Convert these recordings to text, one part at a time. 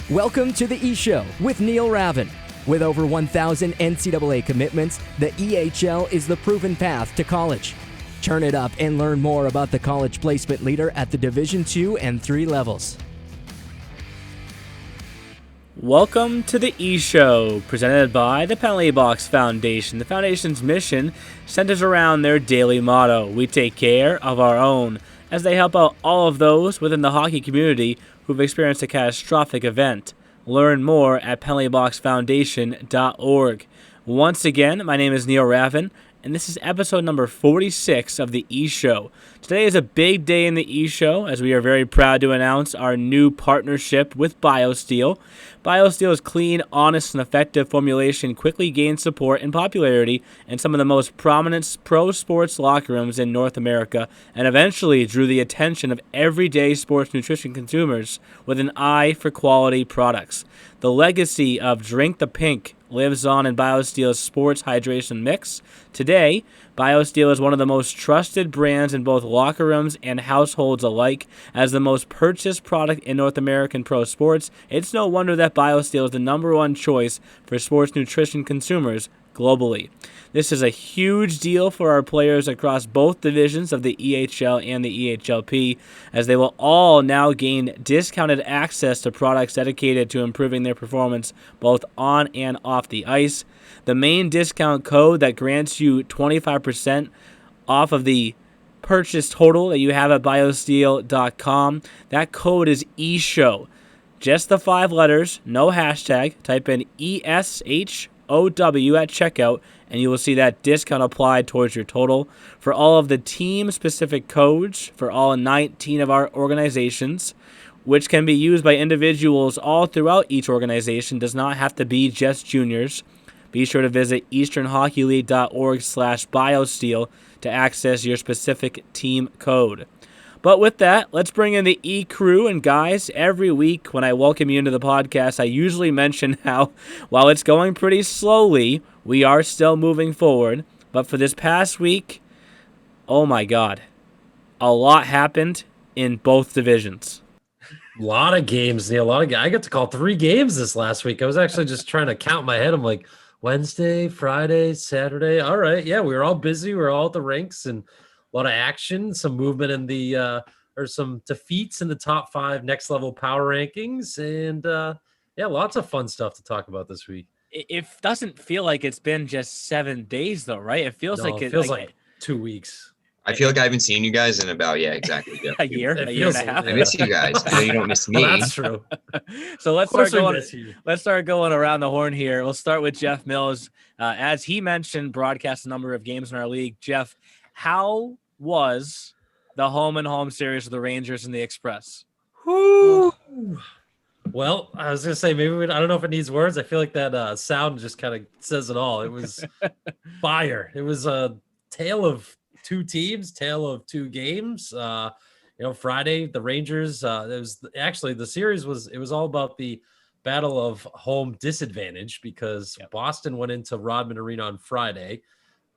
Welcome to the E-Show with Neil Ravin. With over 1,000 NCAA commitments, the EHL is the proven path to college. Turn it up and learn more about the college placement leader at the Division II and III levels. Welcome to the E-Show, presented by the Penalty Box Foundation. The Foundation's mission centers around their daily motto, "We take care of our own," as they help out all of those within the hockey community who've experienced a catastrophic event. Learn more at penaltyboxfoundation.org. Once again, my name is Neil Ravin, and this is episode number 46 of the E-Show. Today is a big day in the E-Show, as we are very proud to announce our new partnership with BioSteel. BioSteel's clean, honest, and effective formulation quickly gained support and popularity in some of the most prominent pro sports locker rooms in North America, and eventually drew the attention of everyday sports nutrition consumers with an eye for quality products. The legacy of Drink the Pink lives on in BioSteel's sports hydration mix. Today, BioSteel is one of the most trusted brands in both locker rooms and households alike. As the most purchased product in North American pro sports, it's no wonder that BioSteel is the number one choice for sports nutrition consumers globally. This is a huge deal for our players across both divisions of the EHL and the EHLP, as they will all now gain discounted access to products dedicated to improving their performance both on and off the ice. The main discount code that grants you 25% off of the purchase total that you have at biosteel.com, that code is ESHOW. Just the 5 letters, no hashtag. Type in ESHOW at checkout, and you will see that discount applied towards your total. For all of the team-specific codes for all 19 of our organizations, which can be used by individuals all throughout each organization, does not have to be just juniors. Be sure to visit easternhockeyleague.org/biosteel to access your specific team code. But with that, let's bring in the E-Crew. And guys, every week when I welcome you into the podcast, I usually mention how, while it's going pretty slowly, we are still moving forward. But for this past week, oh my God, a lot happened in both divisions. A lot of games, Neil. I got to call 3 games this last week. I was actually just trying to count in my head. I'm like, Wednesday, Friday, Saturday. All right. Yeah, we were all busy. We were all at the rinks and a lot of action, some movement in the or some defeats in the top 5 next level power rankings. And yeah, lots of fun stuff to talk about this week. It doesn't feel like it's been just 7 days, though, right? It feels like it feels like 2 weeks. I feel like I haven't seen you guys in about, exactly. Yeah. a year and a half. I miss you guys. I know you don't miss me. Well, that's true. So let's start going around the horn here. We'll start with Jeff Mills. As he mentioned, broadcast a number of games in our league. Jeff, how was the home series of the Rangers and the Express? Woo. Well, I was going to say, maybe I don't know if it needs words. I feel like that sound just kind of says it all. It was fire. It was a tale of 2 teams, tale of 2 games. Friday, the Rangers, it was actually the series it was all about the battle of home disadvantage because Boston went into Rodman Arena on Friday.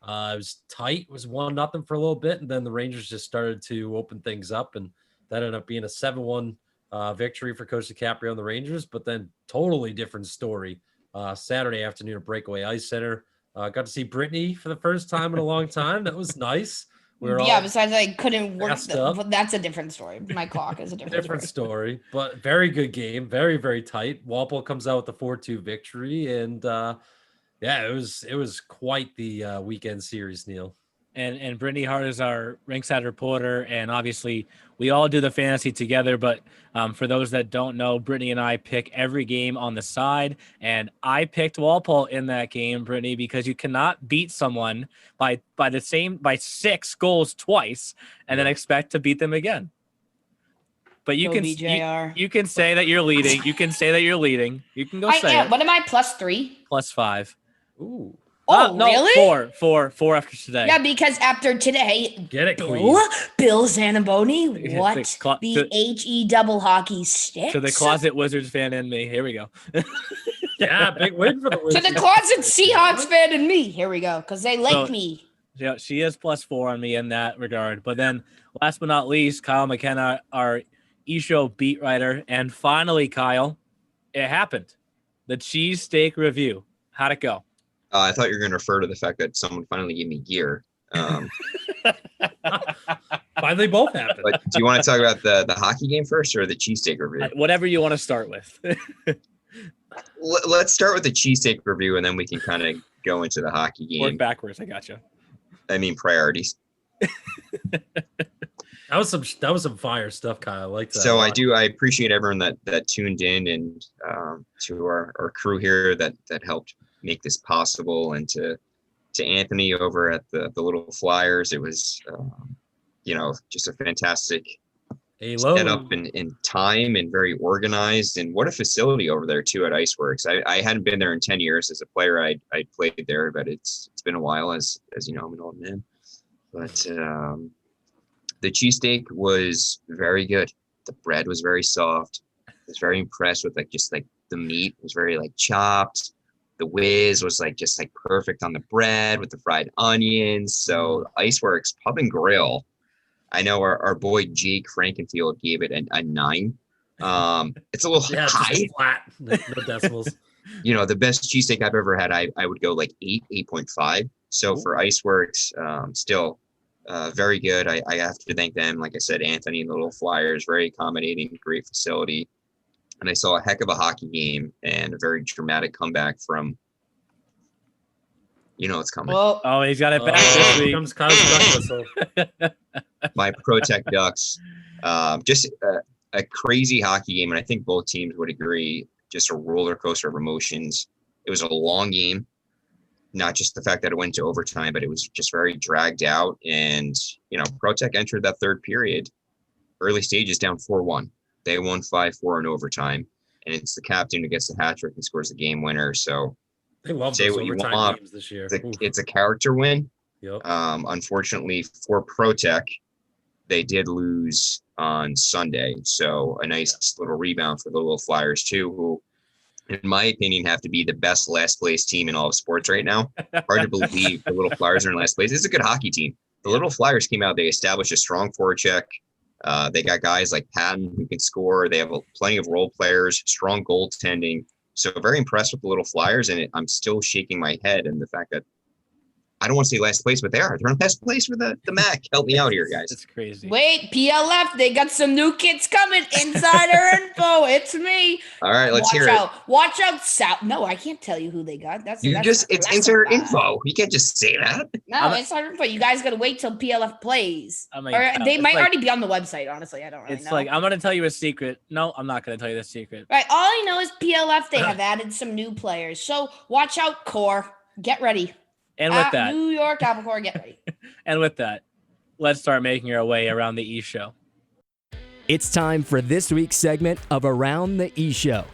It was tight. It was 1-0 for a little bit, and then the Rangers just started to open things up, and that ended up being a 7-1 victory for Coach DiCaprio and the Rangers. But then totally different story. Saturday afternoon at Breakaway Ice Center. Got to see Brittany for the first time in a long time. That was nice. Besides I couldn't work. But that's a different story. My clock is a different story. But very good game. Very, very tight. Walpole comes out with the 4-2 victory. And it was quite the weekend series, Neil. And Brittany Hart is our rinkside reporter, and obviously we all do the fantasy together. But for those that don't know, Brittany and I pick every game on the side, and I picked Walpole in that game, Brittany, because you cannot beat someone by 6 goals twice and then expect to beat them again. But you can say that you're leading. You can say that you're leading. You can go say it. What am I? +3? +5. Ooh. Oh, no, really? Four after today. Yeah, because after today, get it, Bill Zanaboni, what? The HE double hockey sticks? To the closet Wizards fan in me. Here we go. Yeah, big win for the Wizards. To the closet Seahawks fan in me. Here we go, because they like me. Yeah, she is +4 on me in that regard. But then, last but not least, Kyle McKenna, our E-Show beat writer. And finally, Kyle, It happened. The cheesesteak review. How'd it go? I thought you were going to refer to the fact that someone finally gave me gear. Finally, both happened. But do you want to talk about the hockey game first or the cheesesteak review? Whatever you want to start with. Let's start with the cheesesteak review, and then we can kind of go into the hockey game. Work backwards. I gotcha. I mean, priorities. That was some fire stuff, Kyle. I like that. So I appreciate everyone that tuned in, and to our crew here that helped make this possible, and to Anthony over at the Little Flyers. It was just a fantastic setup in time, and very organized, and what a facility over there too at Iceworks. I hadn't been there in 10 years as a player. I played there, but it's been a while, as you know, I'm an old man. But the cheesesteak was very good. The bread was very soft. I was very impressed with the meat was very chopped. The whiz was just perfect on the bread with the fried onions. So Iceworks Pub and Grill, I know our boy Jake Frankenfield gave it a 9. It's a little high. Just flat, no decimals. The best cheesesteak I've ever had, I would go 8.5. So for Iceworks, still very good. I have to thank them. Like I said, Anthony and the Little Flyers, very accommodating, great facility. And I saw a heck of a hockey game and a very dramatic comeback from, it's coming. Oh, he's got it back this week. Comes Kyle's My ProTech Ducks. Just a crazy hockey game. And I think both teams would agree, just a roller coaster of emotions. It was a long game. Not just the fact that it went to overtime, but it was just very dragged out. And, ProTech entered that third period, early stages down 4-1. They won 5-4 in overtime. And it's the captain who gets the hat trick and scores the game winner. So they love say those what you overtime want. games this year. It's a character win. Yep. Unfortunately for ProTech, they did lose on Sunday. So a nice little rebound for the Little Flyers too, who, in my opinion, have to be the best last place team in all of sports right now. Hard to believe the Little Flyers are in last place. It's a good hockey team. The Little Flyers came out, they established a strong forecheck. They got guys like Patton who can score. They have plenty of role players, strong goaltending. So very impressed with the Little Flyers, and I'm still shaking my head in the fact that I don't want to say last place, but they are. They're in last place with the MAC. Help me out here, guys. It's crazy. Wait, PLF, they got some new kids coming. Insider info. It's me. All right, let's hear it. Watch out, South. No, I can't tell you who they got. It's insider info. You can't just say that. No, insider info. You guys got to wait till PLF plays. They might already be on the website, honestly. I don't really know. I'm going to tell you a secret. No, I'm not going to tell you the secret. Right. All I know is PLF, they have added some new players. So watch out, Core. Get ready. And with that, New York Apple Core, get ready. And with that, let's start making our way around the E-Show. It's time for this week's segment of Around the E-Show.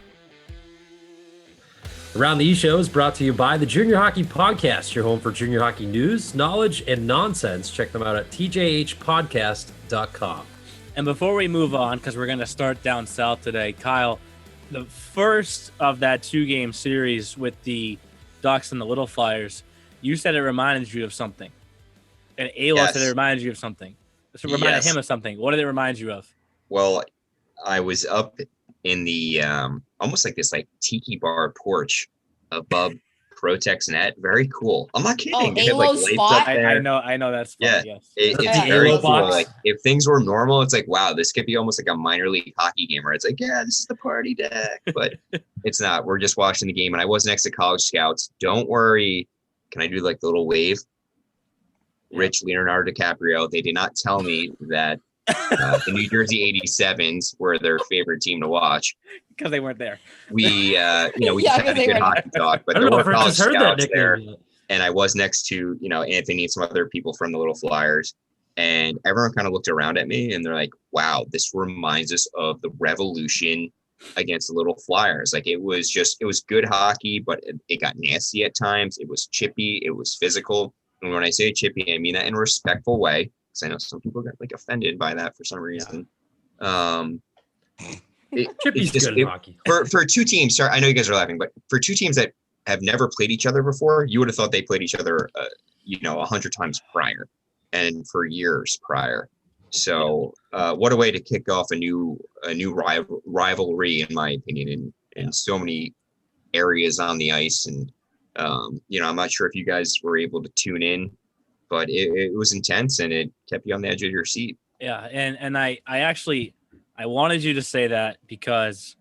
Around the E-Show is brought to you by the Junior Hockey Podcast, your home for junior hockey news, knowledge, and nonsense. Check them out at tjhpodcast.com. And before we move on, because we're going to start down south today, Kyle, the first of that 2-game series with the Ducks and the Little Flyers, you said it reminded you of something. And Ayla said it reminded you of something. So it reminded him of something. What did it remind you of? Well, I was up in the almost this tiki bar porch above ProTech's net. Very cool. I'm not kidding. Oh, Ayla's spot? I know that spot. Yeah, yes. It's very cool. If things were normal, it's wow, this could be almost a minor league hockey game where it's this is the party deck. But it's not. We're just watching the game, and I was next to College Scouts. Don't worry. Can I do the little wave? Rich, Leonardo DiCaprio. They did not tell me that the New Jersey 87s were their favorite team to watch. Because they weren't there. We just had a good hockey talk, but there were College Scouts there. And I was next to, Anthony and some other people from the Little Flyers. And everyone kind of looked around at me and they're like, wow, this reminds us of the Revolution against the Little Flyers. It was good hockey, but it got nasty at times. It was chippy. It was physical. And when I say chippy, I mean that in a respectful way, because I know some people got offended by that for some reason. Chippy's good in hockey. For two teams, sorry, I know you guys are laughing, but for two teams that have never played each other before, you would have thought they played each other, 100 times prior and for years prior. So what a way to kick off a new rivalry, in my opinion, in so many areas on the ice. And, I'm not sure if you guys were able to tune in, but it was intense and it kept you on the edge of your seat. Yeah. And I wanted you to say that because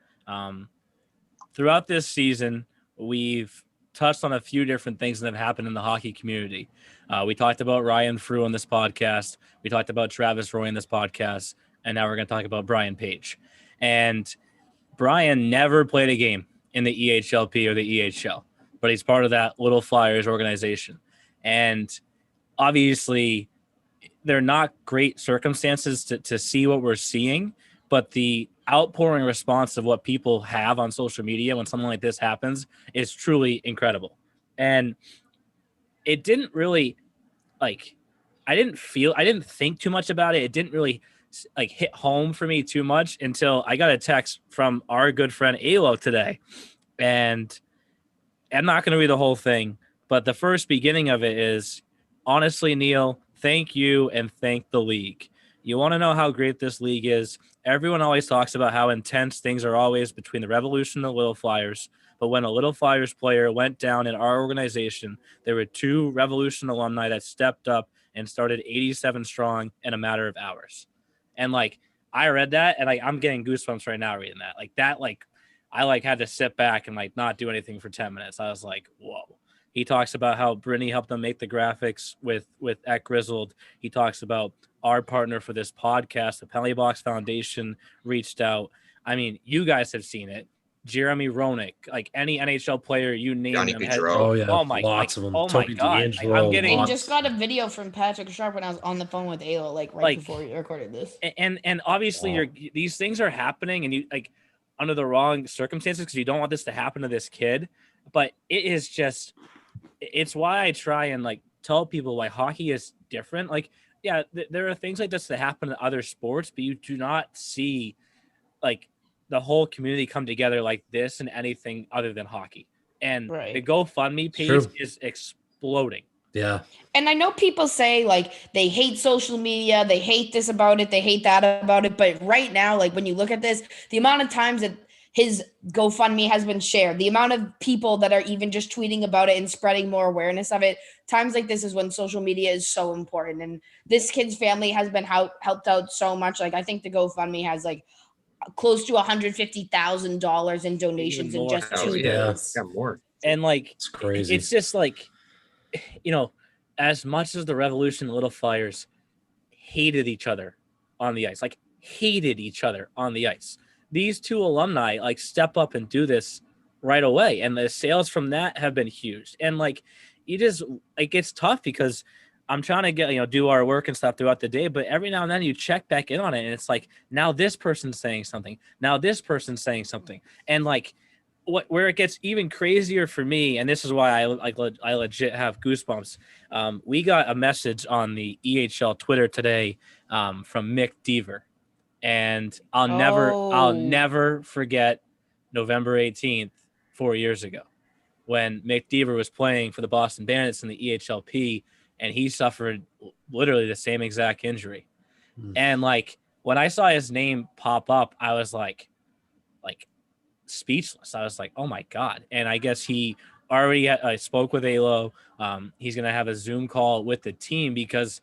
throughout this season, we've touched on a few different things that have happened in the hockey community. We talked about Ryan Frew on this podcast. We talked about Travis Roy in this podcast. And now we're going to talk about Brian Page. And Brian never played a game in the EHLP or the EHL, but he's part of that Little Flyers organization. And obviously, they're not great circumstances to see what we're seeing, but the outpouring response of what people have on social media when something like this happens is truly incredible. And it didn't really I didn't think too much about it. It didn't really hit home for me too much until I got a text from our good friend Alo today. And I'm not going to read the whole thing, but the first beginning of it is, honestly, Neil, thank you and thank the league. You want to know how great this league is? Everyone always talks about how intense things are always between the Revolution and the Little Flyers. But when a Little Flyers player went down in our organization, there were 2 Revolution alumni that stepped up and started 87 strong in a matter of hours. And I read that and I'm getting goosebumps right now reading that. I had to sit back and not do anything for 10 minutes. I was like, whoa. He talks about how Brittany helped them make the graphics with at Grizzled. He talks about our partner for this podcast, the Penalty Box Foundation, reached out. I mean, you guys have seen it. Jeremy Roenick, any NHL player you name Johnny him. Oh yeah, Lots of them. Oh Toby my god, D'Angelo, I'm getting. I just got a video from Patrick Sharp when I was on the phone with Ayla, right before we recorded this. And obviously, these things are happening, and you under the wrong circumstances because you don't want this to happen to this kid. But it is just, it's why I try and tell people why hockey is different. There are things like this that happen in other sports, but you do not see the whole community come together like this in anything other than hockey. And the GoFundMe page is exploding. Yeah. And I know people say they hate social media, they hate this about it, they hate that about it. But right now, when you look at this, the amount of times that his GoFundMe has been shared, the amount of people that are even just tweeting about it and spreading more awareness of it, times like this is when social media is so important. And this kid's family has been helped out so much. I think the GoFundMe has close to $150,000 in donations in just 2 days. Yeah, more. And it's crazy. It's just as much as the Revolution Little Flyers hated each other on the ice, these 2 alumni step up and do this right away. And the sales from that have been huge. And you just, it's tough because I'm trying to get, do our work and stuff throughout the day, but every now and then you check back in on it and it's now this person's saying something. Now this person's saying something. And where it gets even crazier for me, and this is why I legit have goosebumps. We got a message on the EHL Twitter today from Mick Deaver. And I'll never forget November 18th, 4 years ago, when Mick Deaver was playing for the Boston Bandits in the EHLP, and he suffered literally the same exact injury. And when I saw his name pop up, I was speechless. I was oh my God. And I guess he already spoke with Alo. He's going to have a Zoom call with the team because,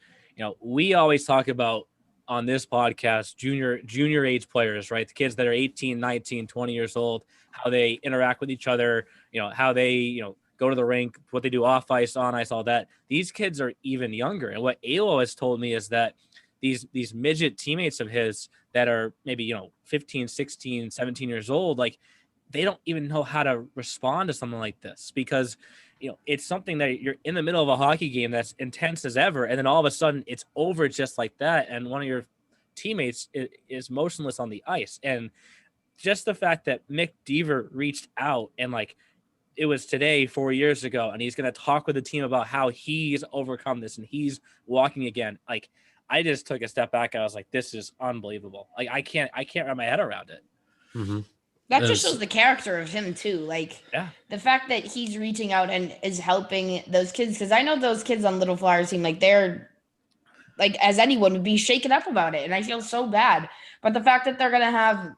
we always talk about on this podcast, junior age players, right? The kids that are 18, 19, 20 years old, how they interact with each other, how they, go to the rink, what they do off ice, on ice, all that. These kids are even younger. And what Alo has told me is that these midget teammates of his that are maybe, 15, 16, 17 years old, they don't even know how to respond to something like this because, it's something that you're in the middle of a hockey game that's intense as ever. And then all of a sudden it's over just like that. And one of your teammates is motionless on the ice. And just the fact that Mick Deaver reached out and it was today 4 years ago, and he's going to talk with the team about how he's overcome this and he's walking again. I just took a step back. And I was this is unbelievable. I can't wrap my head around it. Mm-hmm. That just shows the character of him too. The fact that he's reaching out and is helping those kids. Because I know those kids on Little Flyers seem they're as anyone would be shaken up about it. And I feel so bad. But the fact that they're going to have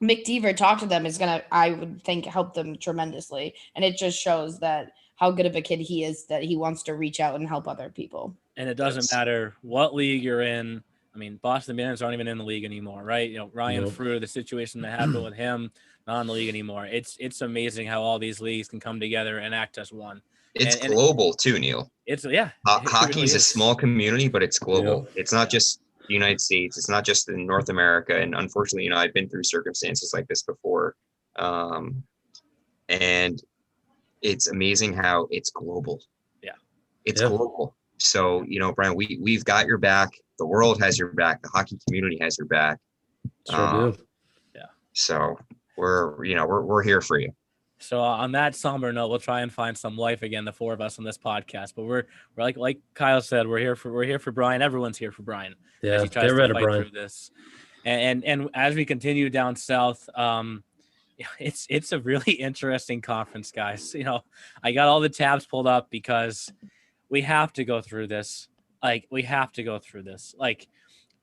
McDeaver talk to them is gonna, I would think, help them tremendously. And it just shows that how good of a kid he is, that he wants to reach out and help other people. And it doesn't matter what league you're in. I mean, Boston Bandits aren't even in the league anymore, right? You know, Ryan Frew, the situation that happened with him, not in the league anymore. It's amazing how all these leagues can come together and act as one. It's global too, Neil. It's hockey really is a small community, but it's global. Yeah. It's not just the United States. It's not just in North America. And unfortunately, I've been through circumstances like this before. And it's amazing how it's global. Yeah. It's global. So, Brian, we've got your back. The world has your back. The hockey community has your back. Sure do. Yeah. So we're here for you. So on that somber note, we'll try and find some life again, the four of us on this podcast. But we're like Kyle said, we're here for Brian. Everyone's here for Brian. Yeah, as he tries get rid to of fight Brian through this. And as we continue down south, it's a really interesting conference, guys. I got all the tabs pulled up because we have to go through this. Like,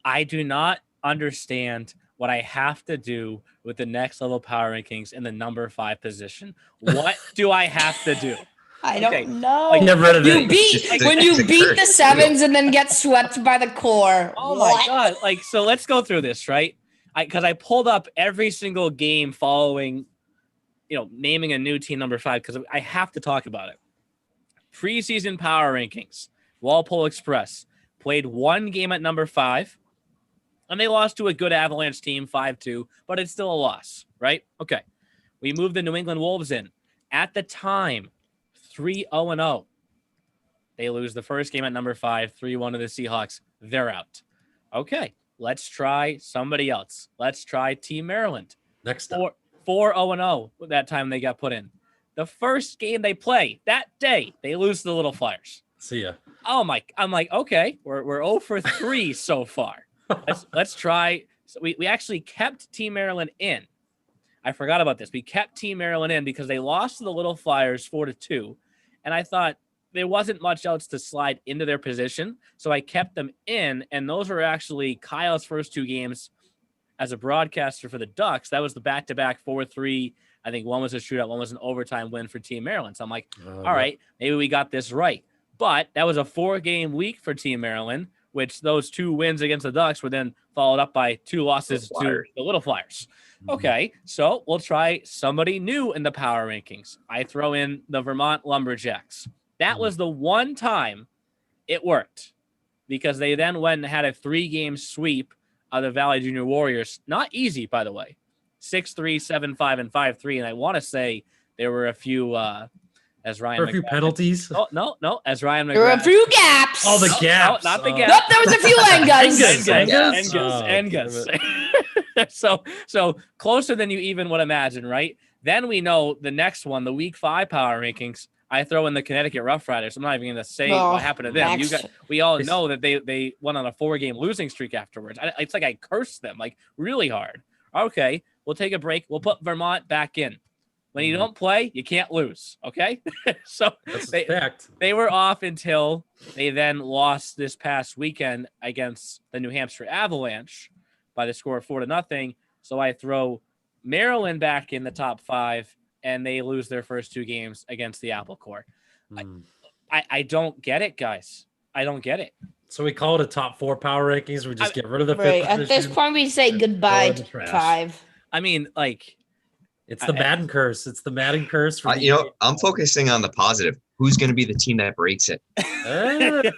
I do not understand what I have to do with the next level power rankings in the number 5 position. What do I have to do? I don't know. Get rid of it. When you beat the Sevens and then get swept by the core. Oh my God. So let's go through this, right? Because I pulled up every single game following, naming a new team number 5, because I have to talk about it. Preseason power rankings. Walpole Express played one game at number 5. And they lost to a good Avalanche team, 5-2, but it's still a loss, right? Okay. We moved the New England Wolves in. At the time, 3-0-0. They lose the first game at number 5, 3-1 to the Seahawks. They're out. Okay. Let's try somebody else. Let's try Team Maryland. Next up. 4-0-0 that time they got put in. The first game they play, that day, they lose to the Little Flyers. See ya. Oh, my. I'm like, okay, we're 0 for 3 so far. Let's try. So we actually kept Team Maryland in. I forgot about this. We kept Team Maryland in because they lost to the Little Flyers 4-2. And I thought there wasn't much else to slide into their position. So I kept them in. And those were actually Kyle's first 2 games as a broadcaster for the Ducks. That was the back-to-back 4-3. I think one was a shootout. One was an overtime win for Team Maryland. So I'm like, all right, maybe we got this right. But that was a 4-game week for Team Maryland, which those 2 wins against the Ducks were then followed up by 2 losses to the Little Flyers. Okay, so we'll try somebody new in the power rankings. I throw in the Vermont Lumberjacks. That was the one time it worked, because they then went and had a 3-game sweep of the Valley Junior Warriors. Not easy, by the way. 6-3, 7-5, and 5-3. And I want to say there were a few as Ryan. A few penalties. Oh, no. As Ryan McGrath. There were a few gaps. Oh, the gaps. No, not the gaps. Nope, there was a few Engas. So closer than you even would imagine, right? Then we know the next one, the Week 5 power rankings. I throw in the Connecticut Rough Riders. I'm not even going to say what happened to them. We all know that they went on a 4-game losing streak afterwards. It's like I cursed them like really hard. Okay, we'll take a break. We'll put Vermont back in. When you don't play, you can't lose. Okay. So they were off until they then lost this past weekend against the New Hampshire Avalanche by the score of 4-0. So I throw Maryland back in the top 5, and they lose their first 2 games against the Apple Corps. I don't get it, guys. I don't get it. So we call it a top 4 power rankings. We just get rid of the 5th right. position. At this point, we say goodbye to 5. I mean, like, it's the Madden curse. It's the Madden curse. I'm focusing on the positive. Who's going to be the team that breaks it?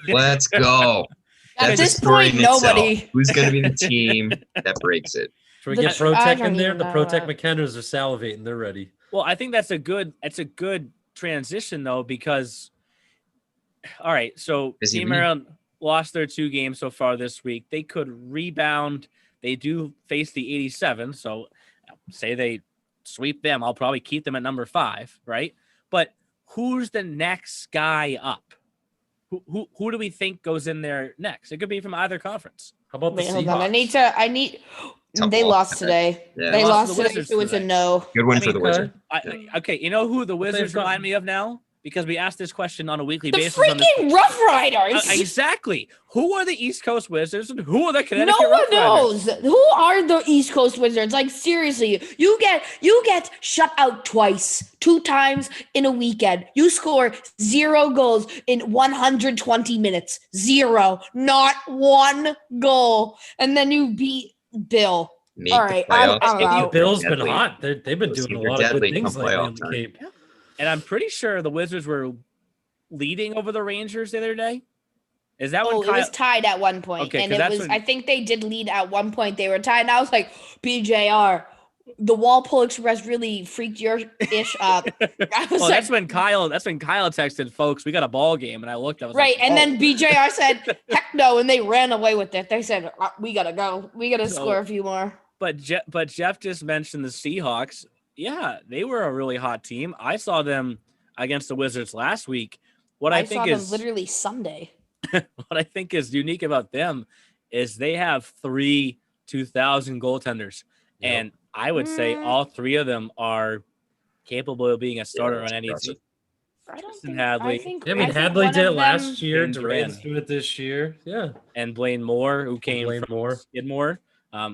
Let's go. At this point, nobody. Who's going to be the team that breaks it? Should we get ProTech in there? The ProTech McKennas are salivating. They're ready. Well, I think that's a good transition, though, because, all right, so Team Maryland lost their 2 games so far this week. They could rebound. They do face the 87, so say they sweep them, I'll probably keep them at number 5, right? But who's the next guy up? Who do we think goes in there next? It could be from either conference. How about the Seahawks? I need. They lost today. Yeah. They lost today, so it's a no. Good win for the Wizards. Okay, you know who the Wizards remind me of now? because we ask this question on a weekly The basis. On freaking Rough Riders. exactly. Who are the East Coast Wizards and who are the Connecticut No one Rough Riders? knows. Who are the East Coast Wizards? Like, seriously, you get shut out twice, 2 times in a weekend. You score 0 goals in 120 minutes. 0. Not 1 goal. And then you beat Bill. Make All the right, playoffs. I'm out. Bill's been Deadly. hot. They've been Those doing a teams are lot of good deadly things come lately playoff in the time. Cape. And I'm pretty sure the Wizards were leading over the Rangers the other day. Is that when Oh, Kyle? it was tied at one point. Okay, and 'cause it that's was, when- I think they did lead at one point. They were tied. And I was like, BJR, the Walpole Express really freaked your ish up. I was Well, like, that's when Kyle texted, folks, we got a ball game, and I looked. I was right. like, And oh. then BJR said, heck no. And they ran away with it. They said, we got to go. We got to So- score a few more. But Jeff just mentioned the Seahawks. Yeah, they were a really hot team. I saw them against the Wizards last week. What I think saw them is literally Sunday. what I think is unique about them is they have 3 2,000 goaltenders, Yep. and I would say Mm. all 3 of them are capable of being a starter that's on any impressive. team. I don't Tristan think, Hadley. I think, Yeah, I mean, think Hadley one did it of last them- year. And Durant's Duran. doing it this year. Yeah. And Blaine Moore, who came Blaine from Moore. Skidmore.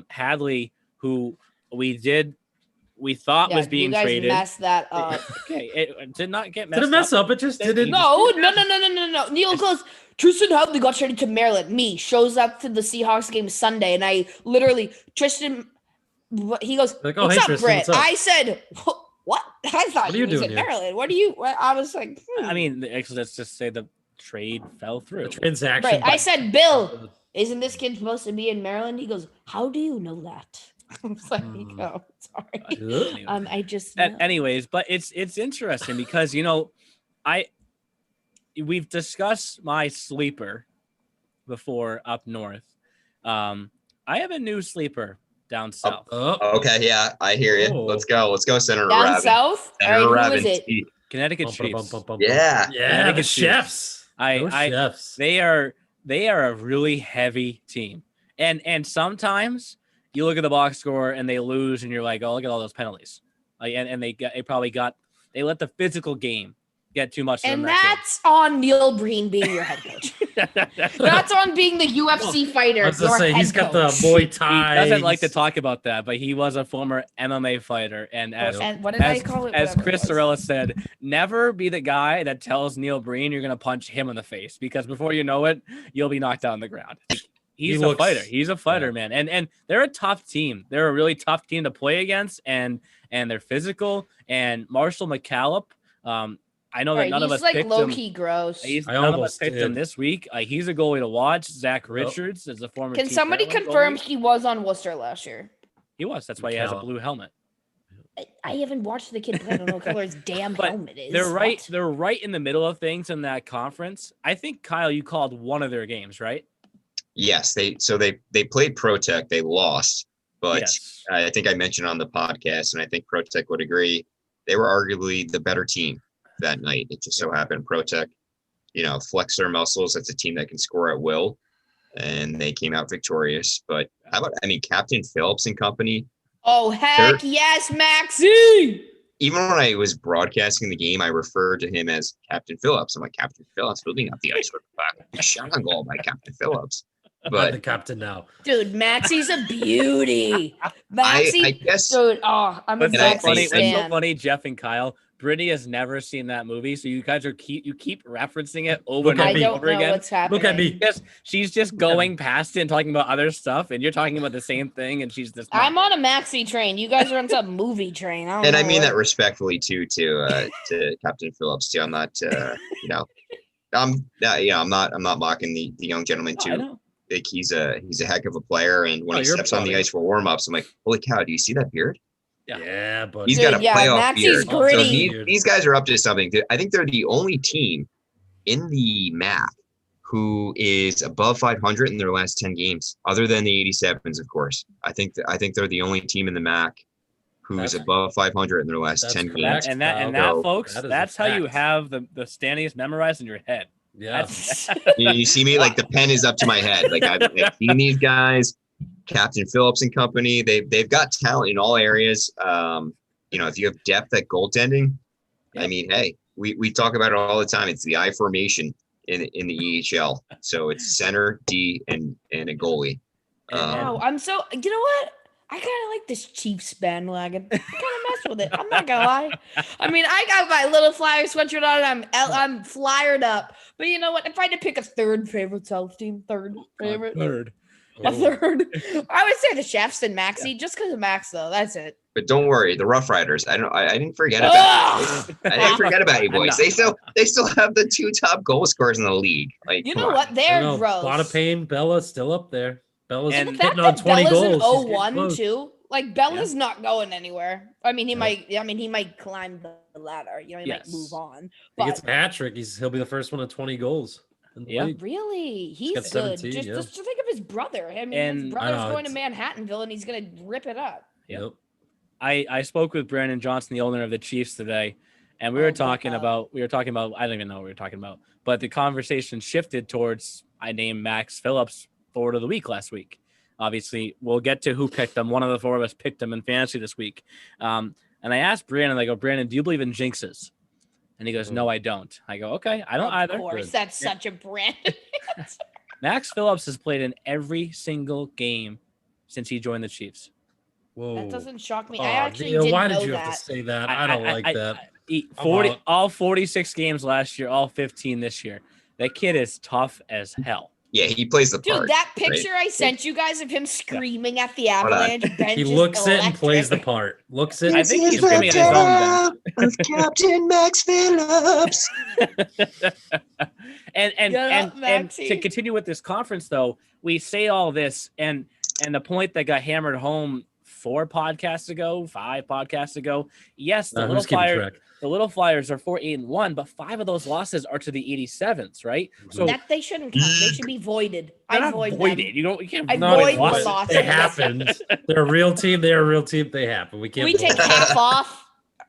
Hadley, who we thought was being you guys traded. messed that up. Okay, it did not get messed Did it mess up? It just didn't. No. Neil goes, Tristan Hadley got traded to Maryland. Me shows up to the Seahawks game Sunday, and I literally, Tristan, he goes, Like, oh, what's hey, up, Tristan, Britt? what's up? I said, what? I thought What are he you was doing in here? Maryland. What do you, I was like, I mean, actually, let's just say the trade fell through. The transaction. right. I said, Bill, isn't this kid supposed to be in Maryland? He goes, how do you know that? I was like, oh, sorry. Ugh. I just, know. Anyways, but it's interesting because we've discussed my sleeper before up north. I have a new sleeper down south. Oh, Okay, yeah, I hear you. Oh. Let's go, Senator down Rabbit. south? All Senator right, Rabbit. who is it? Connecticut bum, Chiefs. bum, bum, bum, bum. Yeah. Yeah, the Connecticut Chiefs. chefs. Those I chefs. they are a really heavy team, and sometimes you look at the box score and they lose, and you're like, oh, look at all those penalties. Like, and they let the physical game get too much. And that's on Neil Breen being your head coach. That's on being the UFC fighter. I was gonna your say he's head got the coach. Muay He Thai. doesn't like to talk about that, but he was a former MMA fighter, and as And what did I call it? as Whatever it Chris was. Sorella said, never be the guy that tells Neil Breen you're going to punch him in the face, because before you know it, you'll be knocked down on the ground. He's a fighter. He's a fighter, yeah. man. And they're a tough team. They're a really tough team to play against, and they're physical. And Marshall McCallop, I know that Right, none of he's us like picked low him. key gross. I None of us almost picked him did. this week. He's a goalie to watch. Zach Richards is a former. Can Team somebody Maryland confirm goalie. he was on Worcester last year? He was. That's why he has a McCallum. blue helmet. I haven't watched the kid play. I don't know what color his damn But helmet is. They're right. What? They're right in the middle of things in that conference. I think, Kyle, you called one of their games, right? Yes, they played ProTech. They lost, but Yes. I think I mentioned on the podcast, and I think ProTech would agree, they were arguably the better team that night. It just so happened ProTech, flex their muscles. That's a team that can score at will, and they came out victorious. But how about, Captain Phillips and company? Oh heck yes, Maxie! Even when I was broadcasting the game, I referred to him as Captain Phillips. I'm like, Captain Phillips building up the ice with a shot on goal by Captain Phillips. I'm the But captain now. Dude, Maxie's a beauty. Maxie, I guess dude. Oh, I'm a What's And I so Maxie funny? think- What's so stan. funny, Jeff and Kyle. Brittany has never seen that movie, so you guys keep referencing it over Look and at I over, me. and don't over know again. what's happening. Look at me. She's just going past it and talking about other stuff, and you're talking about the same thing, and she's just. I'm on a Maxi train. You guys are on some movie train. I don't and know I mean what- that respectfully too to Captain Phillips too. I'm not I'm not mocking the young gentleman Oh, I too. know. Like he's a heck of a player, and when Oh, he you're steps on the proud. ice for warm-ups, I'm like, holy cow, do you see that beard? Yeah, but He's Dude, got a yeah, playoff Maxie's beard. So gritty. these guys are up to something. I think they're the only team in the MAC who is above 500 in their last 10 games, other than the 87s, of course. I think they're the only team in the MAC who's That's- above 500 in their last that's 10 correct. games. And that, So, folks, that is a that's how you fact. have the standings memorized in your head. yeah. That's, You see me, like the pen is up to my head. Like I've seen these guys, Captain Phillips and company. They've got talent in all areas. If you have depth at goaltending, I mean, hey, we talk about it all the time. It's the I formation in the EHL. So it's center, D, and a goalie. Wow, I'm so. You know what? I kind of like this Chiefs bandwagon. I kind of mess with it. I'm not gonna lie. I mean, I got my little Flyer sweatshirt on. I'm flyered up. But you know what? If I had to pick a third favorite South team, third favorite, a third, I would say the Chefs and Maxie, just because of Max, though. That's it. But don't worry, the Rough Riders. I didn't forget about you. I didn't forget about you boys. They still have the 2 top goal scorers in the league. Like, you know what? They're gross. A lot of pain. Bella's still up there. Bella's and hitting on 20 Bella's goals. In 0-1 too. Like Bella's not going anywhere. I mean, he might climb the ladder. You know, he might move on. But he gets Patrick. He'll be the first one at 20 goals. Yeah, really, he's good. Just think of his brother. I mean, his brother's going to Manhattanville, and he's gonna rip it up. Yep. I spoke with Brandon Johnson, the owner of the Chiefs, today, and we were talking about I don't even know what we were talking about, but the conversation shifted towards I named Max Phillips forward of the week last week. Obviously, we'll get to who picked them. One of the 4 of us picked him in fantasy this week. And I asked Brandon, I go, Brandon, do you believe in jinxes? And he goes, no, I don't. I go, okay, I don't either. Of course, that's such a Brandon answer. Max Phillips has played in every single game since he joined the Chiefs. Whoa. That doesn't shock me. I actually didn't know that. Why did you have to say that? I don't like that. 46 games last year, all 15 this year. That kid is tough as hell. Yeah, he plays the part. Dude, that picture I sent you guys of him screaming at the Avalanche bench. He looks it and plays the part. Looks it. I think he's screaming at his own bench. Captain Max Phillips. and to continue with this conference, though, we say all this, and the point that got hammered home 5 podcasts ago. Yes, the little Flyers are 4-8-1, but 5 of those losses are to the 87s, right? So that they shouldn't count. They should be voided. I void them. You can't void the losses. It happened. They're a real team. They're a real team. They happen. We can't. We take half off.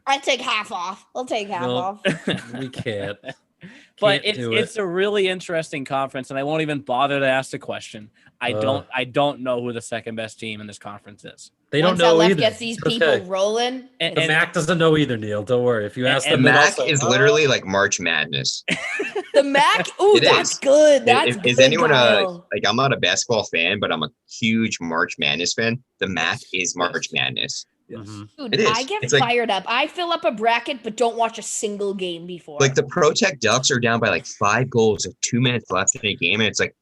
I take half off. I'll take half off. We can't. But it's a really interesting conference, and I won't even bother to ask the question. I don't know who the second best team in this conference is. They don't know either. Gets these people rolling. And Mac doesn't know either, Neil. Don't worry. If you ask them, Mac is literally like March Madness. The Mac, that's good. That's good. Is anyone like? I'm not a basketball fan, but I'm a huge March Madness fan. The Mac is March Madness. Mm-hmm. Dude, I get fired up. I fill up a bracket, but don't watch a single game before. Like the Pro Tech Ducks are down by like 5 goals with 2 minutes left in a game, and it's like,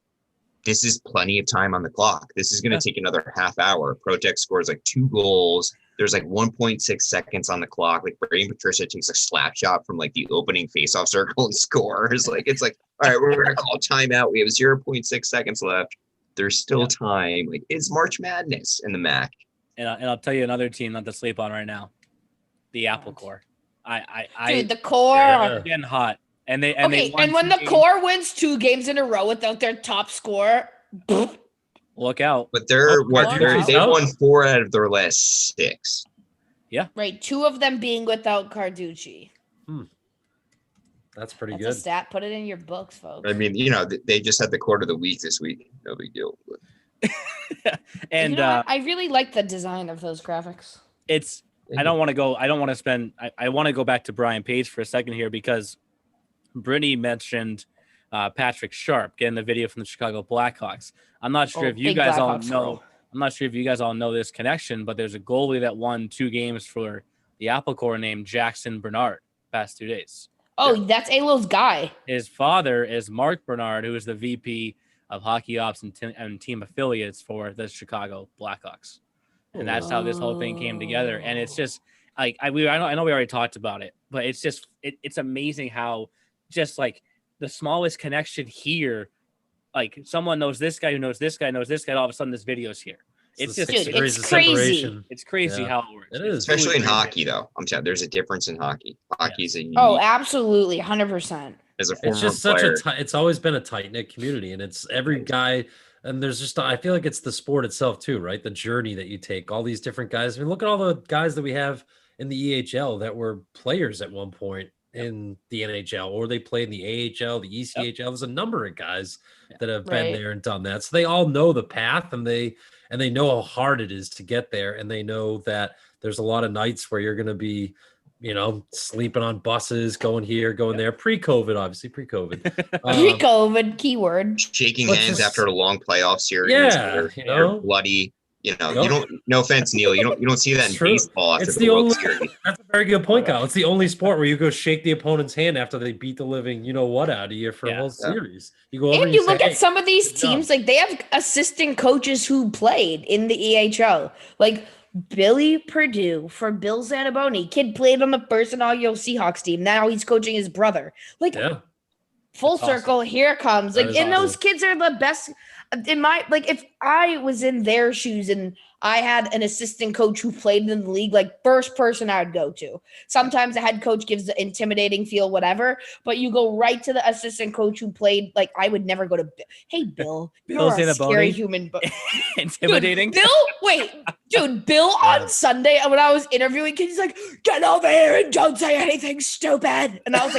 this is plenty of time on the clock. This is going to take another half hour. Pro Tech scores like 2 goals. There's like 1.6 seconds on the clock. Like Brady and Patricia takes a slap shot from like the opening faceoff circle and scores. Like it's like, all right, we're going to call timeout. We have 0.6 seconds left. There's still time. Like it's March Madness in the MAC. And I'll tell you another team not to sleep on right now, the Apple Core. Dude, the Core are getting hot, and when the Core wins 2 games in a row without their top scorer, look out. But they've won 4 out of their last 6. Yeah, right. 2 of them being without Carducci. That's pretty good. That's a stat. Put it in your books, folks. I mean, they just had the quarter of the week this week. No big deal. And I really like the design of those graphics. I want to go back to Brian Page for a second here, because Brittany mentioned Patrick Sharp getting the video from the Chicago Blackhawks. I'm not sure if you guys all know this connection, but there's a goalie that won 2 games for the Apple Core named Jackson Bernard past 2 days. Oh, that's Alo's guy. His father is Mark Bernard, who is the VP of hockey ops and team affiliates for the Chicago Blackhawks. And that's how this whole thing came together. And it's just like, I know we already talked about it, but it's just, it's amazing how just like the smallest connection here, like someone knows this guy who knows this guy, knows this guy. All of a sudden this video's here. It's just, it's crazy. It's crazy how it works. It is. Especially in hockey though. I'm telling you, there's a difference in hockey. Hockey's a unique, absolutely. 100%. As a former it's just player. it's always been a tight knit community, and it's every guy. And there's just, I feel like it's the sport itself too, right? The journey that you take, all these different guys. I mean, look at all the guys that we have in the EHL that were players at one point in the NHL, or they played in the AHL, the ECHL. There's a number of guys that have been there and done that. So they all know the path, and they know how hard it is to get there. And they know that there's a lot of nights where you're going to be sleeping on buses, going here, going there. Pre-COVID, obviously, pre-COVID. Pre-COVID keyword. Shaking Let's hands just- after a long playoff series. Yeah, where you they're know? bloody. You Yep. don't. No offense, Neil. You don't see that It's in true. baseball after It's the the World only. Series. That's a very good point, Kyle. It's the only sport where you go shake the opponent's hand after they beat the living, what out of you for a whole series. You go over And you say, look at "Hey, some of these good job." teams, like they have assistant coaches who played in the EHL. Like Billy Perdue for Bill Zanaboni. Kid played on the first inaugural Seahawks team. Now he's coaching his brother. Like Yeah. full That's awesome. circle, here it comes. That Like, is and those awesome. kids are the best. In my if I was in their shoes and I had an assistant coach who played in the league, like first person I would go to. Sometimes the head coach gives the intimidating feel, whatever, but you go right to the assistant coach who played. Like I would never go to Bill. Hey, Bill, Bill you're a scary Zanaboni? human. Intimidating. Bill on Sunday when I was interviewing kids, he's like, "Get over here and don't say anything stupid." And I was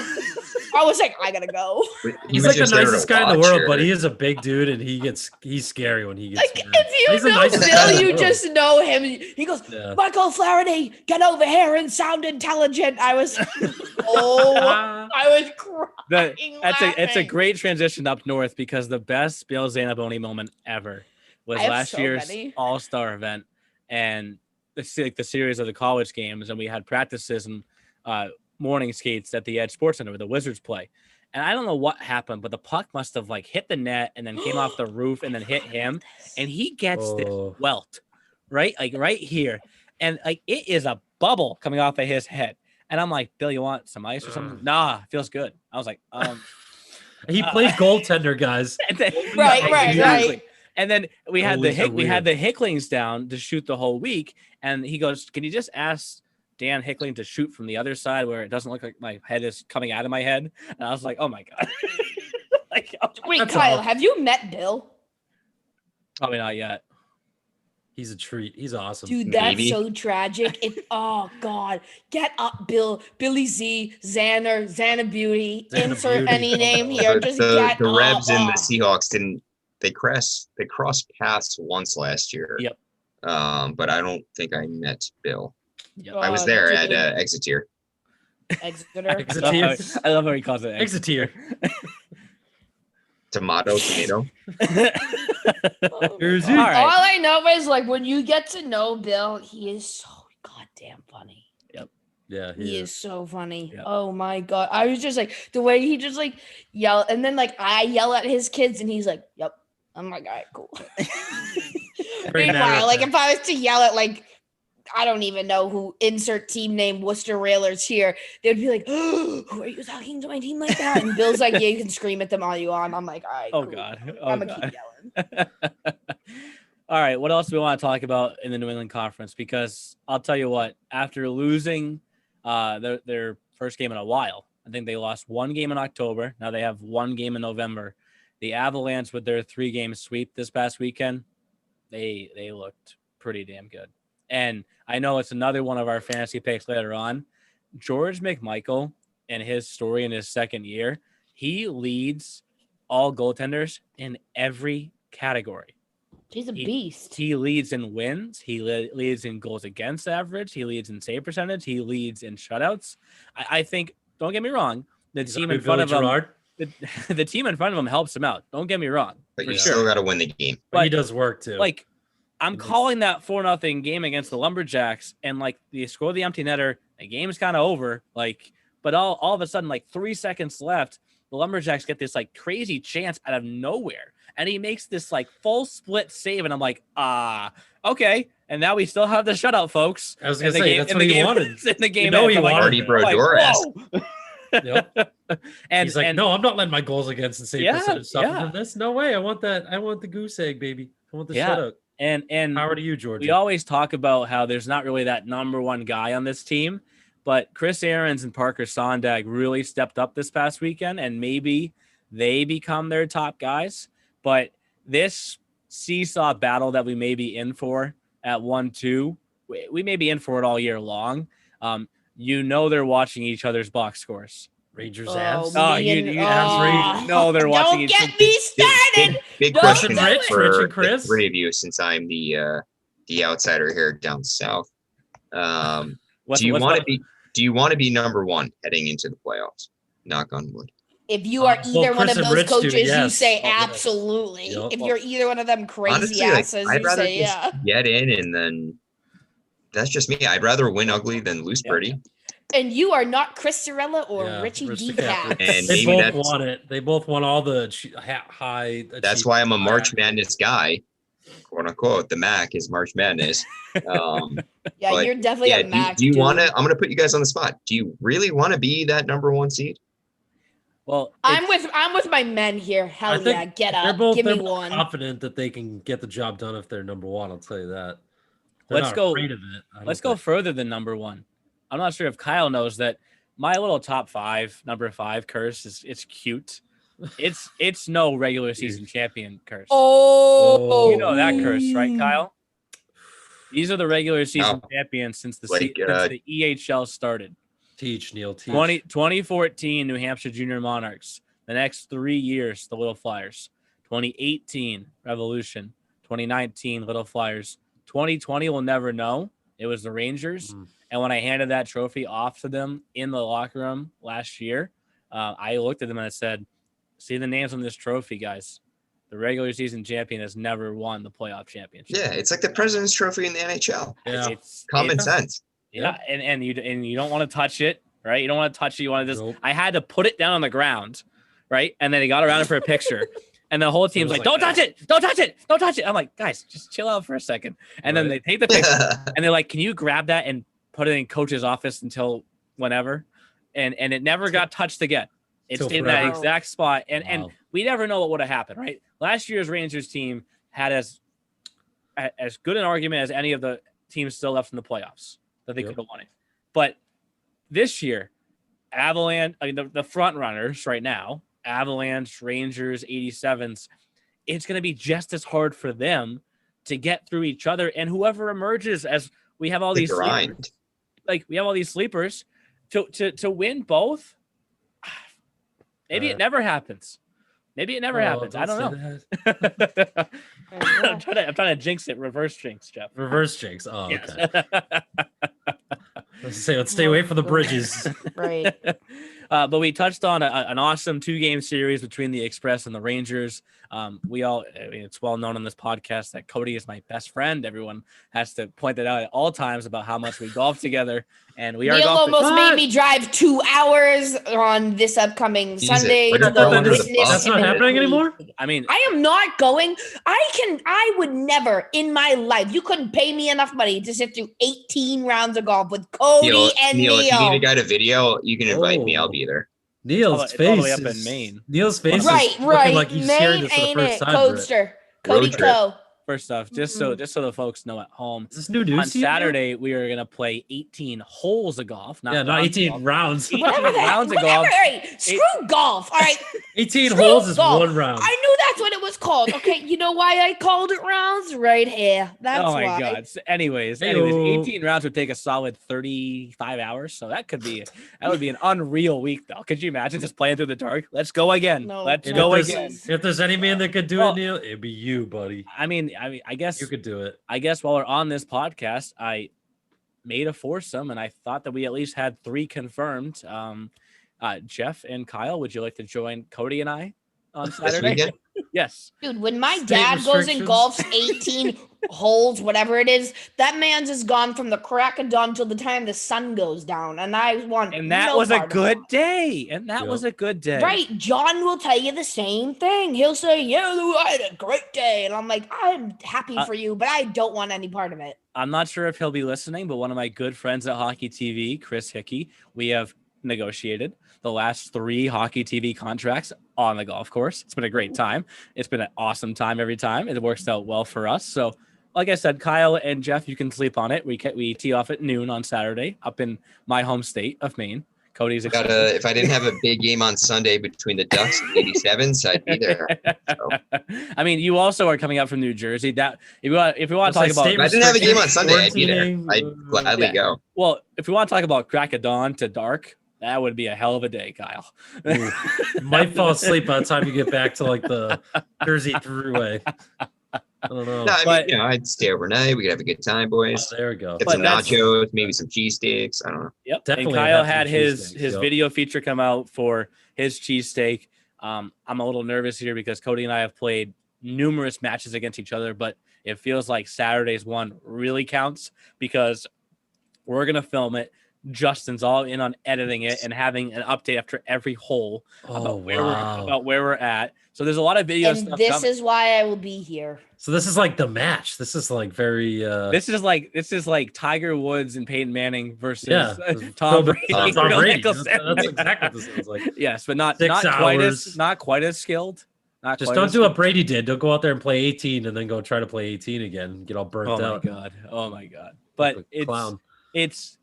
like, I gotta go. He's like the nicest guy in the world, but he is a big dude, and he's scary when he gets. Like mad. if He's the you know nicest guy in Bill, the you world. just know him. He goes, Yeah. Michael Flaherty, get over here and sound intelligent. I was, I was crying. It's a laughing. great transition up north because the best Bill Zanaboni moment ever was I have last so year's many. All-Star event and the series of the college games, and we had practices and morning skates at the Edge Sports Center where the Wizards play. And I don't know what happened, but the puck must have hit the net and then came off the roof and then hit him, and he gets this welt right here, and it is a bubble coming off of his head. And I'm like, Bill, you want some ice or something? Nah, feels good. I was like, He plays goaltender, guys. Right. And then we had Goalies are the Hicklings down to shoot the whole week, and he goes, "Can you just ask Dan Hickling to shoot from the other side where it doesn't look like my head is coming out of my head?" And I was like, "Oh my god!" Wait, That's Kyle, all. have you met Bill? Probably not yet. He's a treat. He's awesome. Dude, that's Maybe. so tragic. Oh God, get up, Bill, Billy Z, Xana Beauty. Xana Insert Beauty. any name here. Just get The up. Rebs and the Seahawks didn't. They crossed paths once last year. Yep. But I don't think I met Bill. Yep. I was there at dude. Exeter. Exeter. Exeter. I love how he calls it Exeter. Tomato. Here's All right. All I know is when you get to know Bill, he is so goddamn funny. Yeah, He is so funny. Yep. Oh my God. I was just the way he just yell, and then I yell at his kids and he's like, "Yep." I'm like, "All right, cool." Very Meanwhile, matter of if I was to yell at I don't even know who, insert team name, Worcester Railers here, they'd be like, "Oh, who are you talking to my team like that?" And Bill's like, "Yeah, you can scream at them all you want." I'm like, "All right, Oh cool. god. I'm gonna keep yelling." All right. What else do we want to talk about in the New England Conference? Because I'll tell you what, after losing their first game in a while, I think they lost one game in October. Now they have one game in November. The Avalanche, with their 3-game sweep this past weekend, they looked pretty damn good. And I know it's another one of our fantasy picks later on. George McMichael and his story in his second year, he leads all goaltenders in every category. He's a beast. He leads in wins. He leads in goals against average. He leads in save percentage. He leads in shutouts. I think, don't get me wrong, the team in front of him, the team in front of him helps him out. Don't get me wrong. But for you sure. still got to win the game. But he does work too. I'm calling that 4-0 game against the Lumberjacks, and they score the empty netter. The game's kind of over. But all of a sudden, 3 seconds left, the Lumberjacks get this crazy chance out of nowhere, and he makes this full split save, and I'm like, okay. And now we still have the shutout, folks. I was gonna say that's what he wanted. In the game, You know he I'm like, wanted Marty it. Brodeur-esque. Yep. And He's like, no, I'm not letting my goals against and save Yeah, percentage suffer yeah. from this. No way. I want that. I want the goose egg, baby. I want the Yeah. shutout. and Power to you, Georgia. we always talk about how there's not really that number one guy on this team, but Chris Aarons and Parker Sondag really stepped up this past weekend, and maybe they become their top guys. But this seesaw battle that we may be in for at 1-2, we may be in for it all year long. They're watching each other's box scores. Rangers Oh, abs. They're watching Don't each get me started. Big Don't question do it. for Rich and the Chris. three of you, since I'm the outsider here down south. Do you want do you want to be number one heading into the playoffs? Knock on wood. If you are Well, either one Chris of and those Rich do, coaches, you yes. say Oh, yes. absolutely. Yep. If you're either one of them crazy Honestly, like, asses, I'd you rather say just get in, and then that's just me. I'd rather win ugly than lose pretty. And you are not Chris Sorella or Richie Rich D. DiCaprio. Caps. And They maybe both that's- won it. They both won all the high. That's why I'm a achievement March accolades. Madness guy, quote unquote. The MAC is March Madness. Yeah, but you're definitely a Mac. do you want to? dude. I'm going to put you guys on the spot. Do you really want to be that number one seed? Well, I'm with my men here. Hell I think yeah, get They're up. both, Give they're me both one. confident that they can get the job done if they're number one. I'll tell you that. They're Let's not go- afraid of it. I don't let's go think. further than number one. I'm not sure if Kyle knows that my little top five, number 5 curse it's cute. It's no regular season champion curse. Oh, You know that curse, right, Kyle? These are the regular season champions since the Like, since the EHL started. Teach, Neil. Teach. 2014 New Hampshire Junior Monarchs. The next 3 years, the Little Flyers. 2018 Revolution. 2019 Little Flyers. 2020 we'll never know. It was the Rangers. And when I handed that trophy off to them in the locker room last year, I looked at them and I said, see the names on this trophy, guys. The regular season champion has never won the playoff championship. Yeah, it's like the President's Trophy in the NHL. Yeah. It's Common sense. Yeah, and you don't want to touch it, right? You don't want to touch it. You want to just. Nope. I had to put it down on the ground, right? And then they got around it for a picture, and the whole team's like, "Don't touch it! Don't touch it! Don't touch it!" I'm like, guys, just chill out for a second. And then they take the picture, and they're like, "Can you grab that and put it in coach's office until whenever?" And it never got touched again. It's Till in that forever. exact spot, and Wow. we never know what would have happened, right? Last year's Rangers team had as good an argument as any of the teams still left in the playoffs that they could have won it. But this year, Avalanche, I mean, the front runners right now, Avalanche, Rangers, 87s, it's going to be just as hard for them to get through each other. And whoever emerges, as we have all The these grind. sleepers, we have all these sleepers to win both. Maybe it never happens. Maybe it never happens. I don't know. I'm trying to jinx it. Reverse jinx, Jeff. Reverse jinx. Oh, Yes. okay. Let's stay away from the bridges. right. But we touched on an awesome 2-game series between the Express and the Rangers. It's well known on this podcast that Cody is my best friend. Everyone has to point that out at all times about how much we golf together. And we are Neil golfing. almost made me drive 2 hours on this upcoming Sunday We're to not go going to the witness. bus. That's not him happening compete. anymore? I mean, I am not going. I would never in my life. You couldn't pay me enough money to sit through 18 rounds of golf with Cody and Neil. If you need a guy to video, you can invite me. I'll be there. Neil's It's face all the way up in is- Maine. Neil's face Right, is looking right. like he's hearing Maine, this for the ain't first it? time. Brett. Coaster. Cody Road trip. Co. first off, just so the folks know at home, Is this new news on to you, Neil? Saturday we are gonna play 18 holes of golf. Yeah, not rounds of 18 golf. rounds. 18 Whatever that. rounds of Whatever. golf. All right, screw golf. All right. 18 Screw holes is golf. 1 round. I knew that's what it was called. Okay, you know why I called it rounds? Right here. That's Oh my why. god. So anyways, Heyo. 18 rounds would take a solid 35 hours. So that would be an unreal week though. Could you imagine just playing through the dark? Let's go again. No. Let's And go if again. If there's any man that could do Well- it, Neil, it'd be you, buddy. I mean, I guess You could do it. I guess while we're on this podcast, I made a foursome and I thought that we at least had 3 confirmed. Jeff and Kyle, would you like to join Cody and I on This Saturday? weekend? Yes. Dude, when my State dad goes and restrictions. golfs 18 holes, whatever it is, that man's is gone from the crack of dawn till the time the sun goes down. And I want And that no was a part of good that. day. And that was a good day. Right. John will tell you the same thing. He'll say, yeah, Lou, I had a great day. And I'm like, I'm happy for you, but I don't want any part of it. I'm not sure if he'll be listening, but one of my good friends at Hockey TV, Chris Hickey, we have negotiated the last 3 Hockey TV contracts on the golf course. It's been a great time. It's been an awesome time every time. It works out well for us. So, like I said, Kyle and Jeff, you can sleep on it. We tee off at noon on Saturday up in my home state of Maine. Cody's excited. If I didn't have a big game on Sunday between the Ducks and 87s, I'd be there. So. I mean, you also are coming up from New Jersey. That if we want to talk about, If I didn't have a game on Sunday, I'd be there. Quarantining, I'd gladly yeah. go. well, if we want to talk about crack of dawn to dark, that would be a hell of a day, Kyle. Might fall asleep by the time you get back to like the Jersey Thruway. I don't know. No, I But- mean, I'd stay overnight. We could have a good time, boys. Oh, there we go. Get But some that's- nachos, maybe some cheesesteaks. I don't know. Yep. Definitely And Kyle have some had his cheesesteaks, yep. video feature come out for his cheesesteak. I'm a little nervous here because Cody and I have played numerous matches against each other, but it feels like Saturday's one really counts because we're going to film it. Justin's all in on editing it and having an update after every hole about where we're at. So there's a lot of video And stuff this coming. is why I will be here. So this is like the match. This is like very This is like Tiger Woods and Peyton Manning versus Yeah. Tom Brady. Tom Phil Brady. Mickelson. That's exactly what this sounds like. Yes, but not 6 quite hours. as skilled. Not Just quite don't as do what skilled. Brady did. Don't go out there and play 18 and then go try to play 18 again and get all burnt Oh out. my god! Oh my god! But Like a clown. it's